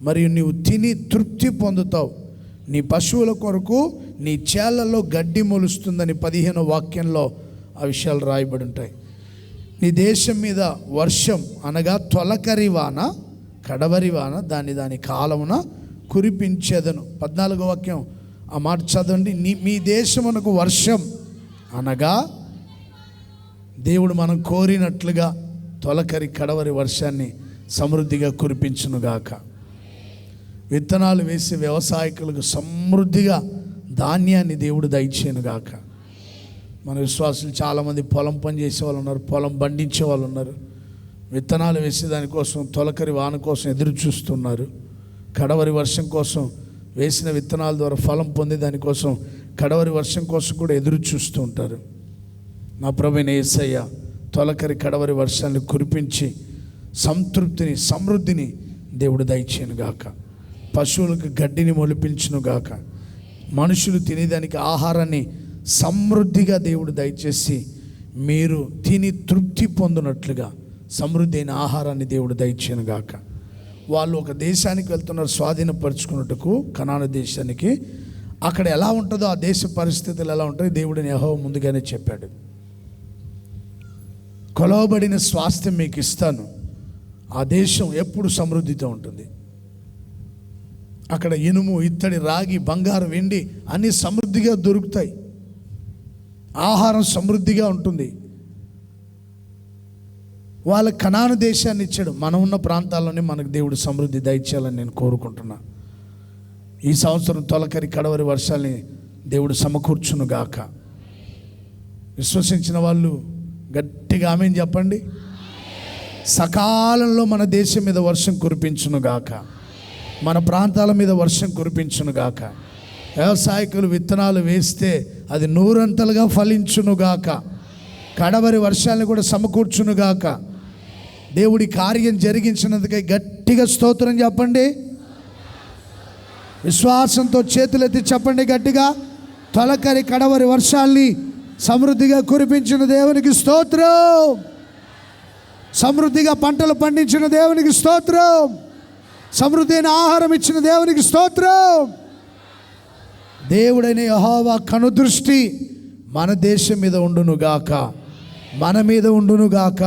మరియు నీవు తిని తృప్తి పొందుతావు. నీ పశువుల కొరకు నీ చేళ్లలో గడ్డి మొలుస్తుందని 15వ వాక్యంలో ఆ విషయాలు రాయబడి ఉంటాయి. నీ దేశం మీద వర్షం, అనగా తొలకరి వాన, కడవరి వాన దాని కాలమున కురిపించేదను. 14వ వాక్యం ఆ మాట చదవండి. మీ దేశమునకు వర్షం, అనగా దేవుడు మనం కోరినట్లుగా తొలకరి కడవరి వర్షాన్ని సమృద్ధిగా కురిపించునుగాక. విత్తనాలు వేసే వ్యవసాయకులకు సమృద్ధిగా ధాన్యాన్ని దేవుడు దయచేయునుగాక. మన విశ్వాసులు చాలామంది పొలం పని చేసే వాళ్ళు ఉన్నారు, పొలం పండించే వాళ్ళు ఉన్నారు. విత్తనాలు వేసే దానికోసం తొలకరి వాన కోసం ఎదురు చూస్తున్నారు. కడవరి వర్షం కోసం వేసిన విత్తనాల ద్వారా ఫలం పొందే దానికోసం కడవరి వర్షం కోసం కూడా ఎదురు చూస్తూ ఉంటారు. నా ప్రభువైన యేసయ్య తొలకరి కడవరి వర్షాన్ని కురిపించి సంతృప్తిని, సమృద్ధిని దేవుడు దయచేయునుగాక. పశువులకు గడ్డిని మొలిపించునుగాక. మనుషులు తినేదానికి ఆహారాన్ని సమృద్ధిగా దేవుడు దయచేసి మీరు తిని తృప్తి పొందినట్లుగా సమృద్ధి అయిన ఆహారాన్ని దేవుడు దయచేయునుగాక. వాళ్ళు ఒక దేశానికి వెళ్తున్నారు స్వాధీనపరుచుకున్నట్టుకు, కనాను దేశానికి. అక్కడ ఎలా ఉంటుందో ఆ దేశ పరిస్థితులు ఎలా ఉంటాయో దేవుడిని యెహోవా ముందుగానే చెప్పాడు. కొలవబడిన స్వాస్థ్యం మీకు ఇస్తాను. ఆ దేశం ఎప్పుడు సమృద్ధితో ఉంటుంది. అక్కడ ఇనుము, ఇత్తడి, రాగి, బంగారం, వెండి అన్నీ సమృద్ధిగా దొరుకుతాయి. ఆహారం సమృద్ధిగా ఉంటుంది. వాళ్ళ కనాను దేశాన్ని ఇచ్చాడు. మనం ఉన్న ప్రాంతాల్లోనే మనకు దేవుడు సమృద్ధి దయచేయాలని నేను కోరుకుంటున్నా. ఈ సంవత్సరం తొలకరి కడవరి వర్షాలని దేవుడు సమకూర్చునుగాక. విశ్వసించిన వాళ్ళు గట్టిగా ఆమేన్ చెప్పండి. సకాలంలో మన దేశం మీద వర్షం కురిపించునుగాక, మన ప్రాంతాల మీద వర్షం కురిపించునుగాక. వ్యవసాయకులు విత్తనాలు వేస్తే అది నూరంతలుగా ఫలించునుగాక. కడవరి వర్షాలను కూడా సమకూర్చునుగాక. దేవుడి కార్యం జరిగించినందుకై గట్టిగా స్తోత్రం చెప్పండి. విశ్వాసంతో చేతులెత్తి చెప్పండి గట్టిగా. తొలకరి కడవరి వర్షాల్ని సమృద్ధిగా కురిపించిన దేవునికి స్తోత్రం. సమృద్ధిగా పంటలు పండించిన దేవునికి స్తోత్రం. సమృద్ధి అయిన ఆహారం ఇచ్చిన దేవునికి స్తోత్రం. దేవుడైన యెహోవా కనుదృష్టి మన దేశం మీద ఉండునుగాక, మన మీద ఉండునుగాక.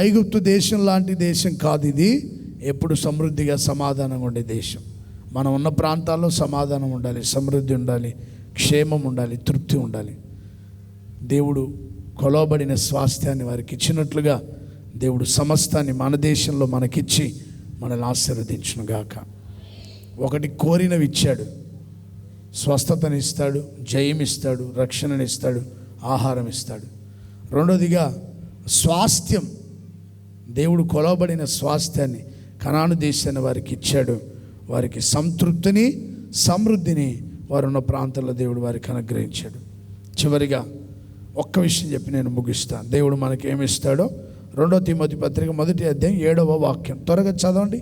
ఐగుప్తు దేశం లాంటి దేశం కాదు ఇది. ఎప్పుడు సమృద్ధిగా సమాధానంగా ఉండే దేశం. మనం ఉన్న ప్రాంతాల్లో సమాధానం ఉండాలి, సమృద్ధి ఉండాలి, క్షేమం ఉండాలి, తృప్తి ఉండాలి. దేవుడు కొలవబడిన స్వాస్థ్యాన్ని వారికి ఇచ్చినట్లుగా దేవుడు సమస్తాన్ని మన దేశంలో మనకిచ్చి మనల్ని ఆశీర్వదించునుగాక. ఒకటి కోరినవి ఇచ్చాడు, స్వస్థతని ఇస్తాడు, జయం ఇస్తాడు, రక్షణని ఇస్తాడు, ఆహారం ఇస్తాడు. రెండోదిగా స్వాస్థ్యం, దేవుడు కొలవబడిన స్వాస్థ్యాన్ని కనాను దేశాన్ని వారికి ఇచ్చాడు. వారికి సంతృప్తిని, సమృద్ధిని వారున్న ప్రాంతాల్లో దేవుడు వారికి అనుగ్రహించాడు. చివరిగా ఒక్క విషయం చెప్పి నేను ముగిస్తాను. దేవుడు మనకి ఏమి ఇస్తాడో 2 తిమోతి పత్రిక 1వ అధ్యాయం 7వ వాక్యం త్వరగా చదవండి.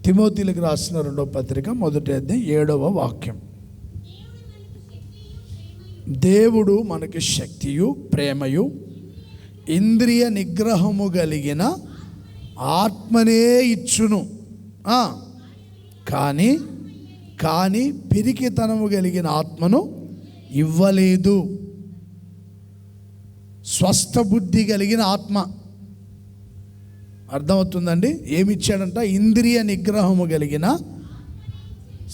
తిమోతిలకు రాసిన 2వ పత్రిక 1వ అధ్యాయం 7వ వాక్యం. దేవుడు మనకి శక్తియు, ప్రేమయు, ఇంద్రియ నిగ్రహము కలిగిన ఆత్మనే ఇచ్చును, కానీ పిరికితనము కలిగిన ఆత్మను ఇవ్వలేదు. స్వస్థ బుద్ధి కలిగిన ఆత్మ. అర్థమవుతుందండి? ఏమిచ్చాడంట? ఇంద్రియ నిగ్రహము కలిగిన,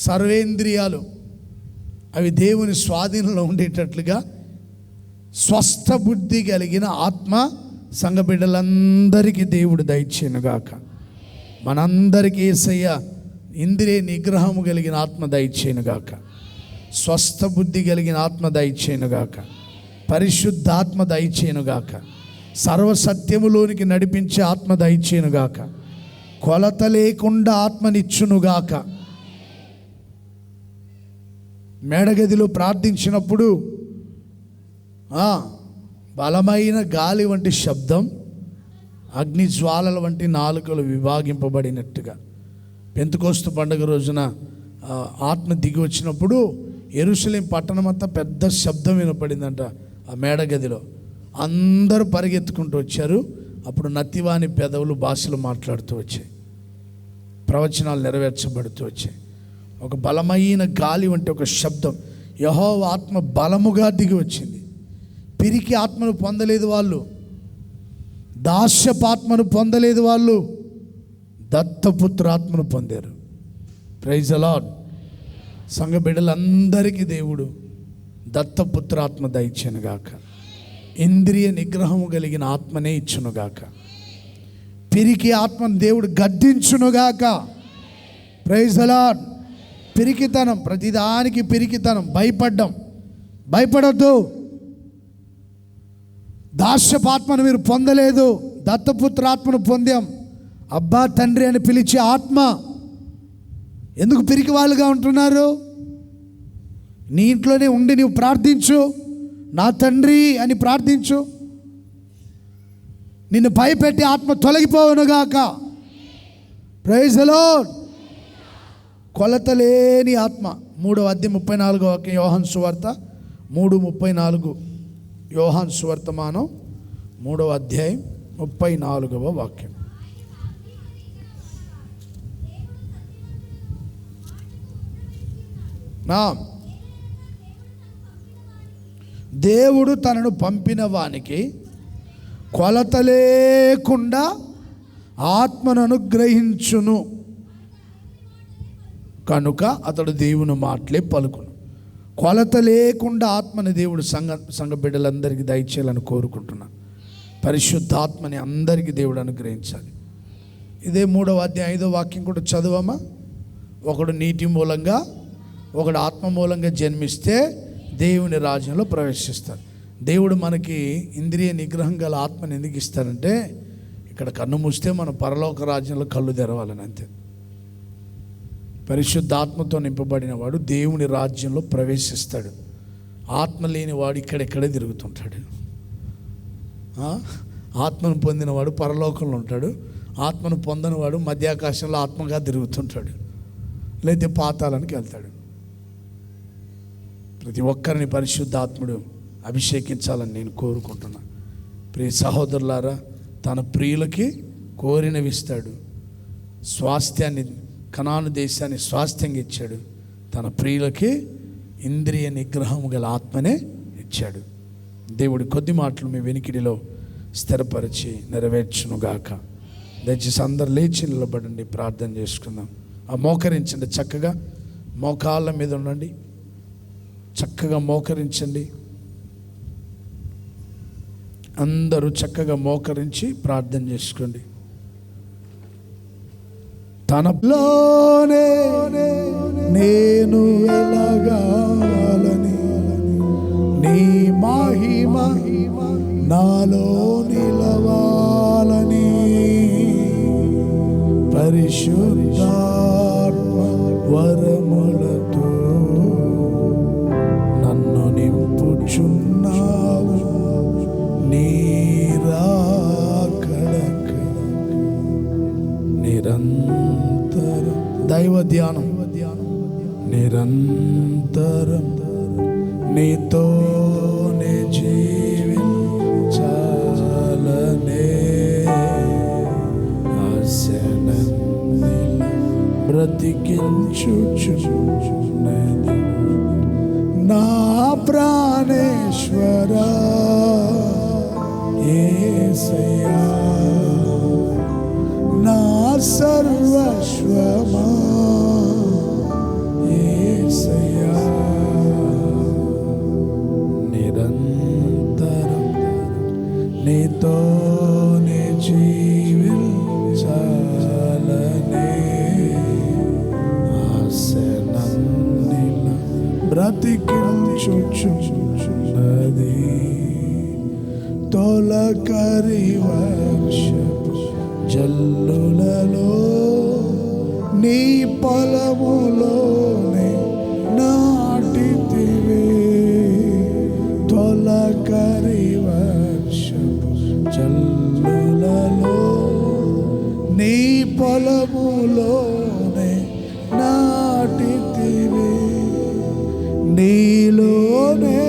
సర్వేంద్రియాలు అవి దేవుని స్వాధీనంలో ఉండేటట్లుగా స్వస్థ బుద్ధి కలిగిన ఆత్మ సంఘ బిడ్డలందరికీ దేవుడు దయచేయునుగాక. మనందరికీ యేసయ్య ఇంద్రియ నిగ్రహము కలిగిన ఆత్మ దయచేయునుగాక. స్వస్థ బుద్ధి కలిగిన ఆత్మ దయచేయునుగాక. పరిశుద్ధాత్మ దయచేయునుగాక. సర్వసత్యములోనికి నడిపించే ఆత్మ దయచేయునుగాక. కొలత లేకుండా ఆత్మనిచ్చునుగాక. మేడగదిలో ప్రార్థించినప్పుడు బలమైన గాలి వంటి శబ్దం, అగ్ని జ్వాలల వంటి నాలుకలు విభాగింపబడినట్టుగా పెంతెకోస్తు పండుగ రోజున ఆత్మ దిగి వచ్చినప్పుడు యెరూషలేం పట్టణం అంతా పెద్ద శబ్దం వినపడిందంట. ఆ మేడగదిలో అందరూ పరిగెత్తుకుంటూ వచ్చారు. అప్పుడు నత్తివాని పెదవులు భాషలు మాట్లాడుతూ వచ్చాయి, ప్రవచనాలు నెరవేర్చబడుతూ వచ్చాయి. ఒక బలమైన గాలి వంటి ఒక శబ్దం. యెహోవా ఆత్మ బలముగా దిగి వచ్చింది. పిరికి ఆత్మను పొందలేదు వాళ్ళు, దాస్యపాత్మను పొందలేదు వాళ్ళు, దత్తపుత్రాత్మను పొందారు. Praise the lord. సంఘ బిడ్డలందరికీ దేవుడు దత్తపుత్రాత్మ దయచేయునుగాక. ఇంద్రియ నిగ్రహము కలిగిన ఆత్మనే ఇచ్చునుగాక. పిరికి ఆత్మను దేవుడు గద్దించునుగాక. Praise the lord. పిరికితనం, ప్రతిదానికి పిరికితనం, భయపడొద్దు. దాస్యపాత్మను మీరు పొందలేదు, దత్తపుత్రాత్మను పొందాం. అబ్బా తండ్రి అని పిలిచే ఆత్మ. ఎందుకు పిరికి వాళ్ళుగా ఉంటున్నారు? నీ ఇంట్లోనే ఉండి నీవు ప్రార్థించు, నా తండ్రి అని ప్రార్థించు. నిన్ను భయపెట్టి ఆత్మ తొలగిపోవునుగాక. Praise the lord. కొలత లేని ఆత్మ. 3వ అధ్యాయం 34వ వాక్యం యోహాను సువార్త 3:34. యోహాను సువార్తమానం 3వ అధ్యాయం 34వ వాక్యం. దేవుడు తనను పంపిన వానికి కొలత లేకుండా ఆత్మను అనుగ్రహించును కనుక అతడు దేవుని మాటలే పలుకును. కొలత లేకుండా ఆత్మని దేవుడు సంఘ బిడ్డలందరికీ దయచేయాలని కోరుకుంటున్నాను. పరిశుద్ధాత్మని అందరికీ దేవుడు అనుగ్రహించాలి. ఇదే 3వ అధ్యాయం 5వ వాక్యం కూడా చదువమా. ఒకడు నీటి మూలంగా, ఒకడు ఆత్మ మూలంగా జన్మిస్తే దేవుని రాజ్యంలో ప్రవేశిస్తారు. దేవుడు మనకి ఇంద్రియ నిగ్రహం గల ఆత్మని ఎందుకు ఇస్తారంటే, ఇక్కడ కన్ను మూస్తే మనం పరలోక రాజ్యంలో కళ్ళు తెరవాలని, అంతే. పరిశుద్ధాత్మతో నింపబడిన వాడు దేవుని రాజ్యంలో ప్రవేశిస్తాడు. ఆత్మ లేని వాడు ఇక్కడెక్కడే తిరుగుతుంటాడు. ఆత్మను పొందినవాడు పరలోకంలో ఉంటాడు, ఆత్మను పొందనివాడు మధ్యాకాశంలో ఆత్మగా తిరుగుతుంటాడు, లేదా పాతాళానికి వెళ్తాడు. ప్రతి ఒక్కరిని పరిశుద్ధాత్ముడు అభిషేకించాలని నేను కోరుకుంటున్నా. ప్రియ సహోదరులారా, తన ప్రియులకి కోరినవి ఇస్తాడు. స్వాస్థ్యాన్ని, కనాను దేశాన్ని స్వాస్థ్యంగా ఇచ్చాడు. తన ప్రియులకి ఇంద్రియ నిగ్రహం గల ఆత్మనే ఇచ్చాడు. దేవుడి కొద్ది మాటలు మీ వెనికిడిలో స్థిరపరిచి నెరవేర్చునుగాక. దయచేసి అందరు లేచి నిలబడండి, ప్రార్థన చేసుకుందాం. మోకరించండి, చక్కగా మోకాళ్ళ మీద ఉండండి, చక్కగా మోకరించండి. అందరూ చక్కగా మోకరించి ప్రార్థన చేసుకోండి. తనలోనే నేను వెలగాలని, నీ మహిమ నాలో నిలవాలని, పరిశుద్ధాత్మ వరములతో నన్ను నింపుచున్నావు. నీ రాకడకు నిరంతరం దైవ ధ్యానం, నిరంతరం నీతోనే జీవించాలనే ఆశనని బ్రతికించుచున్నది నా ప్రాణేశ్వరా. యేసయ్యా నా సర్వస్వమా, యేసయ్యా నిరంతరం నీతోనే జీవించాలనే ఆశనన్నిలా బ్రతికించుచున్నది. తొలకరి వర్షపు జల్లులలో నీ పొలములోనే నాటితివే. తొలకరి వర్షపు జల్లులలో నీ పొలములోనే నాటితివే. నీలోనే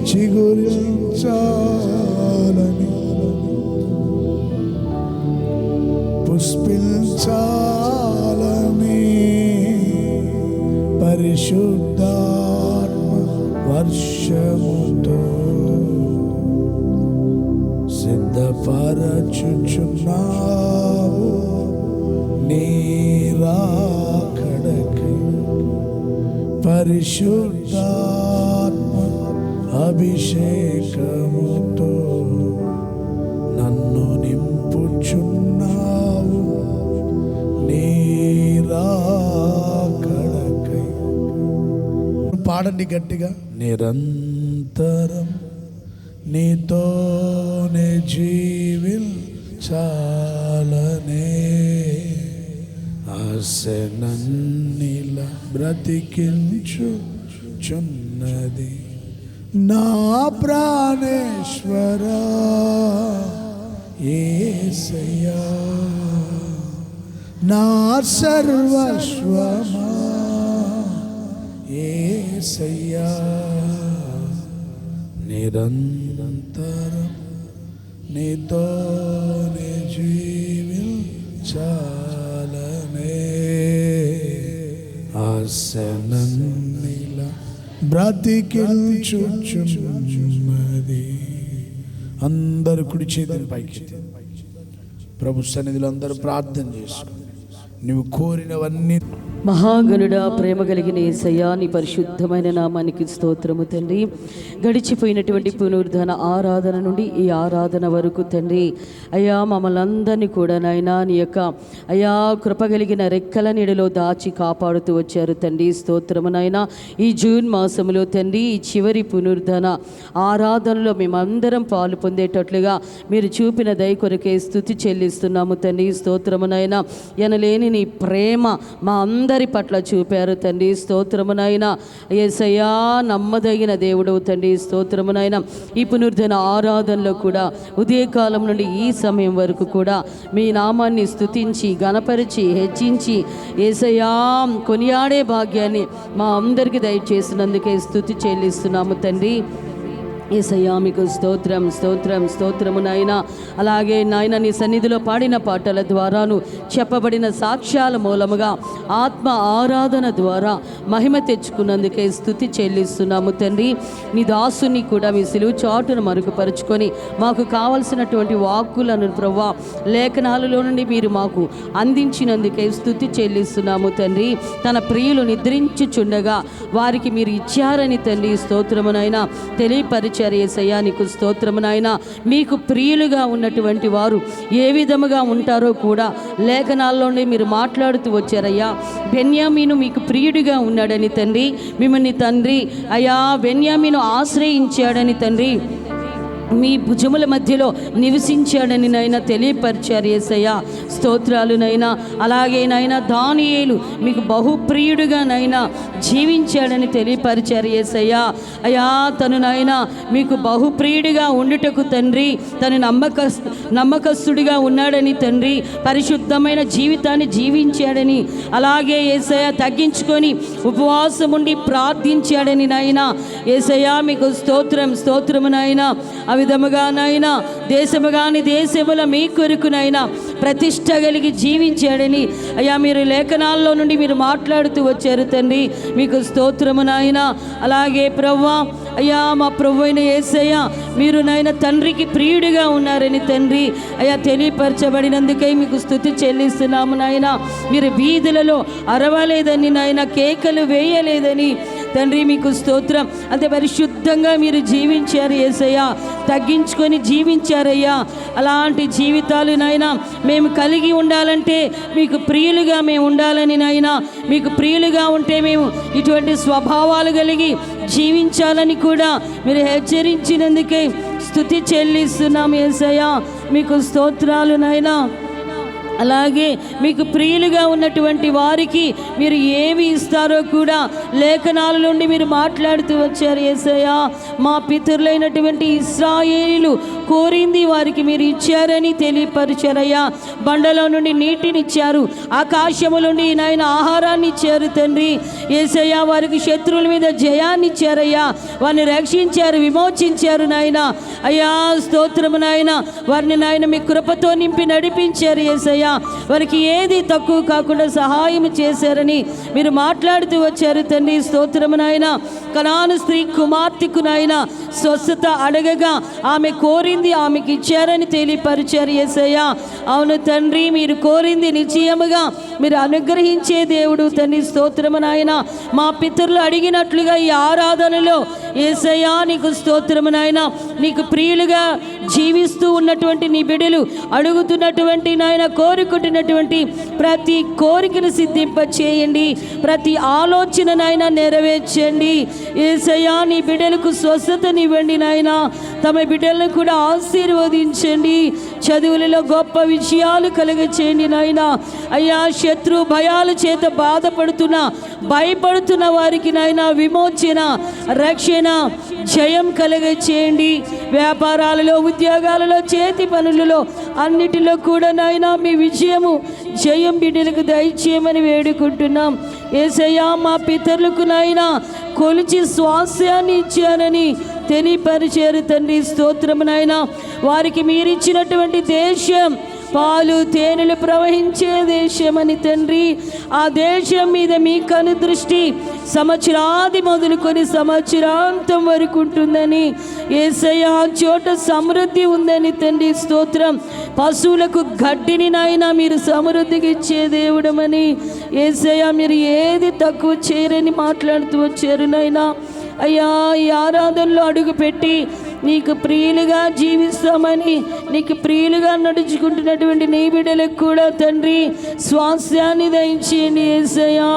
చిగురించాలని, పుష్పించాలని, పరిశుద్ధాత్మ వర్షముతో సిద్ధపరచుచున్నావు. నీ రాకడకై పరిశుద్ధాత్మ అభిషేకముతో నన్ను నింపుచున్నావు. నీ రాకడకై పాడండి గట్టిగా. నిరంతరం నీతోనే జీవించాలనే ఆశనన్నిలా బ్రతికించుచున్నది నా ప్రాణేశ్వరా. యేసయ్యా నా సర్వస్వమా, యేసయ్యా నిరంతరం నీతోనే జీవించాలనే ఆశనన్నిలా బ్రతికించుచున్నది. అందరు కుడి చేతులు పైకి ప్రభు సన్నిధిలో అందరూ ప్రార్థన చేసుకోండి. నువ్వు కోరినవన్నీ మహాగణుడా, ప్రేమ కలిగిన యేసయ్యా, నీ పరిశుద్ధమైన నామానికి స్తోత్రము తండ్రి. గడిచిపోయినటువంటి పునరుద్ధరణ ఆరాధన నుండి ఈ ఆరాధన వరకు తండ్రి అయ్యా, మమ్మల్ని అందరినీ కూడా నాయనా నీ యొక్క అయ్యా కృపగలిగిన రెక్కల నీడలో దాచి కాపాడుతూ వచ్చారు తండ్రి. స్తోత్రము నాయనా. ఈ జూన్ మాసములో తండ్రి ఈ చివరి పునరుద్ధరణ ఆరాధనలో మేమందరం పాలు పొందేటట్లుగా మీరు చూపిన దయ కొరకే స్తుతి చెల్లిస్తున్నాము తండ్రి. స్తోత్రము నాయనా. ఎనలేని నీ ప్రేమ మా అందరి పట్ల చూపారు తండ్రి. స్తోత్రమునైనా యేసయ్యా, నమ్మదగిన దేవుడు తండ్రి. స్తోత్రమునైనా. ఈ పునరుద్ధరణ ఆరాధనలో కూడా ఉదయకాలం నుండి ఈ సమయం వరకు కూడా మీ నామాన్ని స్తుతించి గణపరిచి హెచ్చించి యేసయ్యా కొనియాడే భాగ్యాన్ని మా అందరికీ దయచేసినందుకే స్తుతి చెల్లిస్తున్నాము తండ్రి. యేసయ్యా మీకు స్తోత్రం స్తోత్రం స్తోత్రము నాయన. అలాగే నాయన నీ సన్నిధిలో పాడిన పాటల ద్వారాను చెప్పబడిన సాక్ష్యాల మూలముగా ఆత్మ ఆరాధన ద్వారా మహిమ తెచ్చుకున్నందుకే స్తుతి చెల్లిస్తున్నాము తండ్రి. నీ దాసుని కూడా మీ సిలువ చాటును మరుగుపరుచుకొని మాకు కావలసినటువంటి వాక్కులను ప్రభువా లేఖనాలలో నుండి మీరు మాకు అందించినందుకే స్తుతి చెల్లిస్తున్నాము తండ్రి. తన ప్రియులు నిద్రించుచుండగా వారికి మీరు ఇచ్చారని తండ్రి స్తోత్రమునైనా తెలియపరిచి యేసయ్యా నీకు స్తోత్రము నాయనా. మీకు ప్రియులుగా ఉన్నటువంటి వారు ఏ విధముగా ఉంటారో కూడా లేఖనాల్లోనే మీరు మాట్లాడుతూ వచ్చారయ్యా. బెన్యామీను మీకు ప్రియుడిగా ఉన్నాడని తండ్రి, మిమ్మల్ని తండ్రి అయ్యా బెన్యామీను ఆశ్రయించాడని తండ్రి, మీ భుజముల మధ్యలో నివసించాడని నైనా తెలియపరిచారు యేసయ్యా. స్తోత్రాలు నైనా. అలాగే నైనా దానియేలు మీకు బహుప్రియుడిగా నైనా జీవించాడని తెలియపరిచారు యేసయ్యా. అయ్యా తను నైనా మీకు బహుప్రియుడిగా ఉండుటకు తండ్రి తను నమ్మకస్తుడిగా ఉన్నాడని తండ్రి, పరిశుద్ధమైన జీవితాన్ని జీవించాడని, అలాగే యేసయ్యా తగ్గించుకొని ఉపవాసం ఉండి ప్రార్థించాడని నైనా యేసయ్యా మీకు స్తోత్రం స్తోత్రము నైనా. ఆ విధముగా నైనా దేశము కాని దేశముల మీ కొరకునైనా ప్రతిష్ట కలిగి జీవించాడని అయ్యా మీరు లేఖనాల్లో నుండి మీరు మాట్లాడుతూ వచ్చారు తండ్రి. మీకు స్తోత్రము నాయన. అలాగే ప్రవ్వా అయ్యా మా ప్రభు అయిన యేసయ్య మీరు నాయన తండ్రికి ప్రియుడిగా ఉన్నారని తండ్రి అయ్యా తెలియపరచబడినందుకై మీకు స్తుతి చెల్లిస్తున్నాము నాయన. మీరు వీధులలో అరవలేదని నాయన, కేకలు వేయలేదని తండ్రి మీకు స్తోత్రం. అంతే పరిశుద్ధంగా మీరు జీవించారు యేసయ్య, తగ్గించుకొని జీవించారయ్యా. అలాంటి జీవితాలు నాయనా మేము కలిగి ఉండాలంటే మీకు ప్రియులుగా మేము ఉండాలని నాయనా, మీకు ప్రియులుగా ఉంటే మేము ఇటువంటి స్వభావాలు కలిగి జీవించాలని కూడా మీరు హెచ్చరించినందుకే స్తుతి చెల్లిస్తున్నాం యేసయ్య. మీకు స్తోత్రాలు నాయనా. అలాగే మీకు ప్రియులుగా ఉన్నటువంటి వారికి మీరు ఏమి ఇస్తారో కూడా లేఖనాల నుండి మీరు మాట్లాడుతూ వచ్చారు యేసయ్యా. మా పితరులైనటువంటి ఇశ్రాయేలీయులు కోరింది వారికి మీరు ఇచ్చారని తెలియపరిచారయ్యా. బండలో నుండి నీటినిచ్చారు, ఆకాశము నుండి నాయన ఆహారాన్ని ఇచ్చారు తండ్రి యేసయ్యా. వారికి శత్రువుల మీద జయాన్ని ఇచ్చారయ్యా, వారిని రక్షించారు, విమోచించారు నాయన. అయ్యా స్తోత్రము నాయన. వారిని నాయన మీ కృపతో నింపి నడిపించారు యేసయ్యా. వారికి ఏది తక్కువ కాకుండా సహాయం చేశారని మీరు మాట్లాడుతూ వచ్చారు తండ్రి. స్తోత్రము నాయన. కనాను స్త్రీ కుమార్తెకు నాయన స్వస్థత అడగగా ఆమె కోరింది ఆమెకి ఇచ్చారని తెలియపరిచారు యేసయ్యా. అవును తండ్రి, మీరు కోరింది నిశ్చయముగా మీరు అనుగ్రహించే దేవుడు తండ్రి. స్తోత్రము నాయన. మా పితరులు అడిగినట్లుగా ఈ ఆరాధనలో యేసయ్యా నీకు స్తోత్రము నాయన. నీకు ప్రియులుగా జీవిస్తూ ఉన్నటువంటి నీ బిడ్డలు అడుగుతున్నటువంటి నాయన, కోరుకుంటున్నటువంటి ప్రతి కోరికను సిద్ధింప చేయండి, ప్రతి ఆలోచన నాయన నెరవేర్చండి యేసయ్యా. నీ బిడ్డలకు స్వస్థతనివ్వండి నాయన. తమ బిడ్డలను కూడా ఆశీర్వదించండి, చదువులలో గొప్ప విజయాలు కలుగచేయండి నాయన. అయ్యా శత్రు భయాల చేత బాధపడుతున్న భయపడుతున్న వారికి నాయన విమోచన, రక్షణ, జయం కలుగచేయండి. వ్యాపారాలలో, ఉద్యోగాలలో, చేతి పనులలో అన్నిటిలో కూడా నాయన మీ విజయము, జయం బిడ్డలకు దయచేయమని వేడుకుంటున్నాం యేసయ్యా. మా పితరులకు నాయన కొలిచి స్వాస్యాన్ని ఇచ్చానని తెలియపరిచారు తండ్రి. స్తోత్రము నాయన. వారికి మీరిచ్చినటువంటి దేశం పాలు తేనెలు ప్రవహించే దేశమని తండ్రి, ఆ దేశం మీద మీ కనుదృష్టి సంవత్సరాది మొదలుకొని సంవత్సరాంతం వరకు ఉంటుందని, యేసయ్యా ఆ చోట సమృద్ధి ఉందని తండ్రి స్తోత్రం. పశువులకు గడ్డిని నాయనా మీరు సమృద్ధికి ఇచ్చే దేవుడమని, యేసయ్యా మీరు ఏది తక్కువ చేయరని మాట్లాడుతూ వచ్చారు నాయనా. అయ్యా, ఈ ఆరాధనలో అడుగుపెట్టి నీకు ప్రియులుగా జీవిస్తామని, నీకు ప్రియులుగా నడుచుకుంటున్నటువంటి నీ బిడ్డలకు కూడా తండ్రి స్వాస్థ్యాన్ని దయచేయండి యేసయ్యా.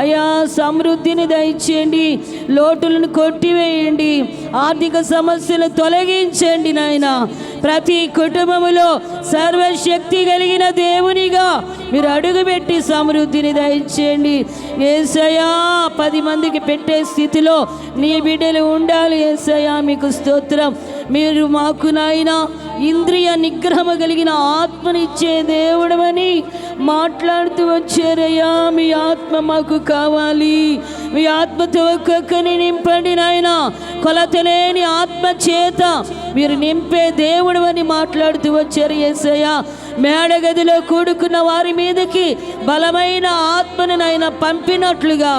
అయ్యా, సమృద్ధిని దయచేయండి, లోటులను కొట్టివేయండి, ఆర్థిక సమస్యలు తొలగించండి నాయన. ప్రతి కుటుంబములో సర్వశక్తి కలిగిన దేవునిగా మీరు అడుగుపెట్టి సమృద్ధిని దయచేయండి యేసయ్యా. 10 మందికి పెట్టే స్థితిలో నీ బిడ్డలు ఉండాలి యేసయ్యా. మీకు స్తోత్రం. మీరు మాకు నాయనా ఇంద్రియ నిగ్రహము కలిగిన ఆత్మనిచ్చే దేవుడమని మాట్లాడుతూ వచ్చారయ్యా. మీ ఆత్మ మాకు కావాలి. మీ ఆత్మతో ఒక్కొక్కరిని నింపండి నాయనా. కొలతలేని ఆత్మ చేత మీరు నింపే దేవుడు అని మాట్లాడుతూ వచ్చారు యేసయ్యా. మేడగదిలో కూడుకున్న వారి మీదకి బలమైన ఆత్మను నాయన పంపినట్లుగా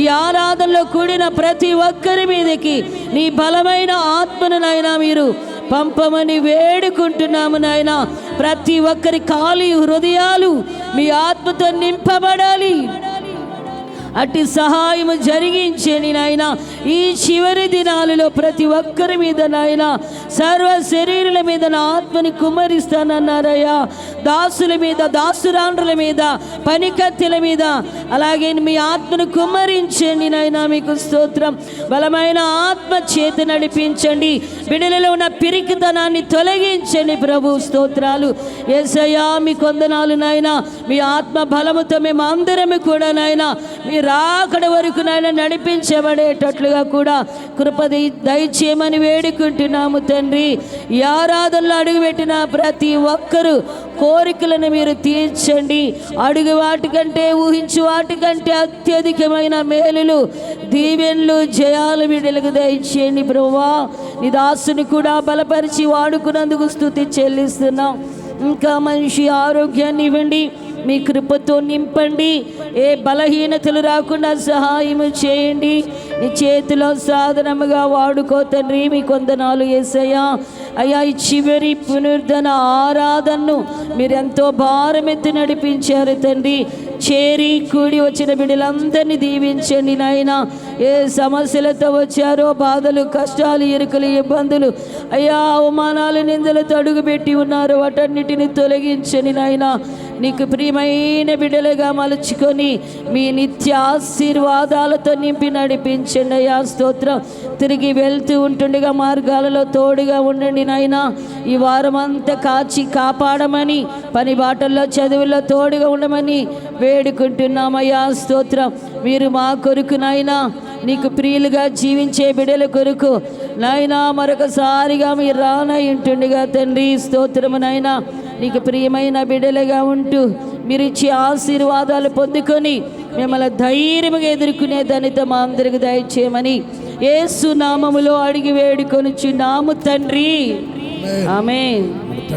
ఈ ఆరాధనలో కూడిన ప్రతి ఒక్కరి మీదకి నీ బలమైన ఆత్మను నాయన మీరు పంపమని వేడుకుంటున్నాము నాయన. ప్రతి ఒక్కరి ఖాళీ హృదయాలు మీ ఆత్మతో నింపబడాలి. అట్టి సహాయము జరిగించండి నాయన. ఈ చివరి దినాలలో ప్రతి ఒక్కరి మీద నాయన, సర్వ శరీరుల మీద నా ఆత్మని కుమ్మరిస్తానన్నారయ్యా. దాసుల మీద, దాసురాండ్రుల మీద, పనికత్తెల మీద అలాగే మీ ఆత్మను కుమ్మరించండి నాయన. మీకు స్తోత్రం. బలమైన ఆత్మ చేత నడిపించండి. బిడ్డలలో ఉన్న పిరికితనాన్ని తొలగించండి ప్రభు. స్తోత్రాలు యేసయ్యా. మీ కొందనాలు నాయన. మీ ఆత్మ బలముతో మేము అందరము కూడా నాయన మీ రాకడ వరకు నాయన నడిపించబడేటట్లుగా కూడా కృప దయచేయమని వేడుకుంటున్నాము తండ్రి. ఈ ఆరాధనలో అడుగుపెట్టిన ప్రతి ఒక్కరూ కోరికలను మీరు తీర్చండి. అడుగు వాటికంటే, ఊహించు వాటికంటే అత్యధికమైన మేలులు, దీవెనలు, జయాలు బిడ్డలకు దయచేయండి ప్రభువా. నీ దాసుని కూడా బలపరిచి వాడుకున్నందుకు స్తుతి చెల్లిస్తున్నాం. ఇంకా మనిషి ఆరోగ్యాన్ని ఇవ్వండి, మీ కృపతో నింపండి. ఏ బలహీనతలు రాకుండా సహాయం చేయండి. నీ చేతిలో సాధనముగా వాడుకో తండ్రి. మీ కొందనాలు యేసయ్యా. అయ్యా, ఈ చివరి పునరుద్ధరణ ఆరాధనను మీరు ఎంతో భారమెత్తి నడిపించారు తండ్రి. చేరి కూడి వచ్చిన బిడ్డలందరినీ దీవించండి నాయన. ఏ సమస్యలతో వచ్చారో, బాధలు, కష్టాలు, ఇరుకులు, ఇబ్బందులు, అయ్యా అవమానాలు, నిందలతో అడుగుపెట్టి ఉన్నారు, వాటన్నిటిని తొలగించండి నాయన. నీకు ప్రియమైన బిడ్డలుగా మలుచుకొని మీ నిత్య ఆశీర్వాదాలతో నింపి నడిపించండి అయ్యా. స్తోత్రం. తిరిగి వెళ్తూ ఉంటుండగా మార్గాలలో తోడుగా ఉండండి నాయన. ఈ వారం అంతా కాచి కాపాడమని, పని బాటల్లో చదువుల్లో తోడుగా ఉండమని వేడుకుంటున్నామయ్యా. స్తోత్రం. మీరు మా కొరకు నాయనా, నీకు ప్రియులుగా జీవించే బిడ్డల కొరకు నాయనా మరొకసారిగా మీరు రానై ఉంటుండగా తండ్రి స్తోత్రము నాయనా. నీకు ప్రియమైన బిడ్డలుగా ఉంటూ మీరు ఇచ్చే ఆశీర్వాదాలు పొందుకొని మిమ్మల్ని ధైర్యంగా ఎదుర్కొనే ధన్యత మా అందరికి దయచేయమని యేసు నామములో అడిగి వేడుకొనుచున్నాము తండ్రి. ఆమేన్.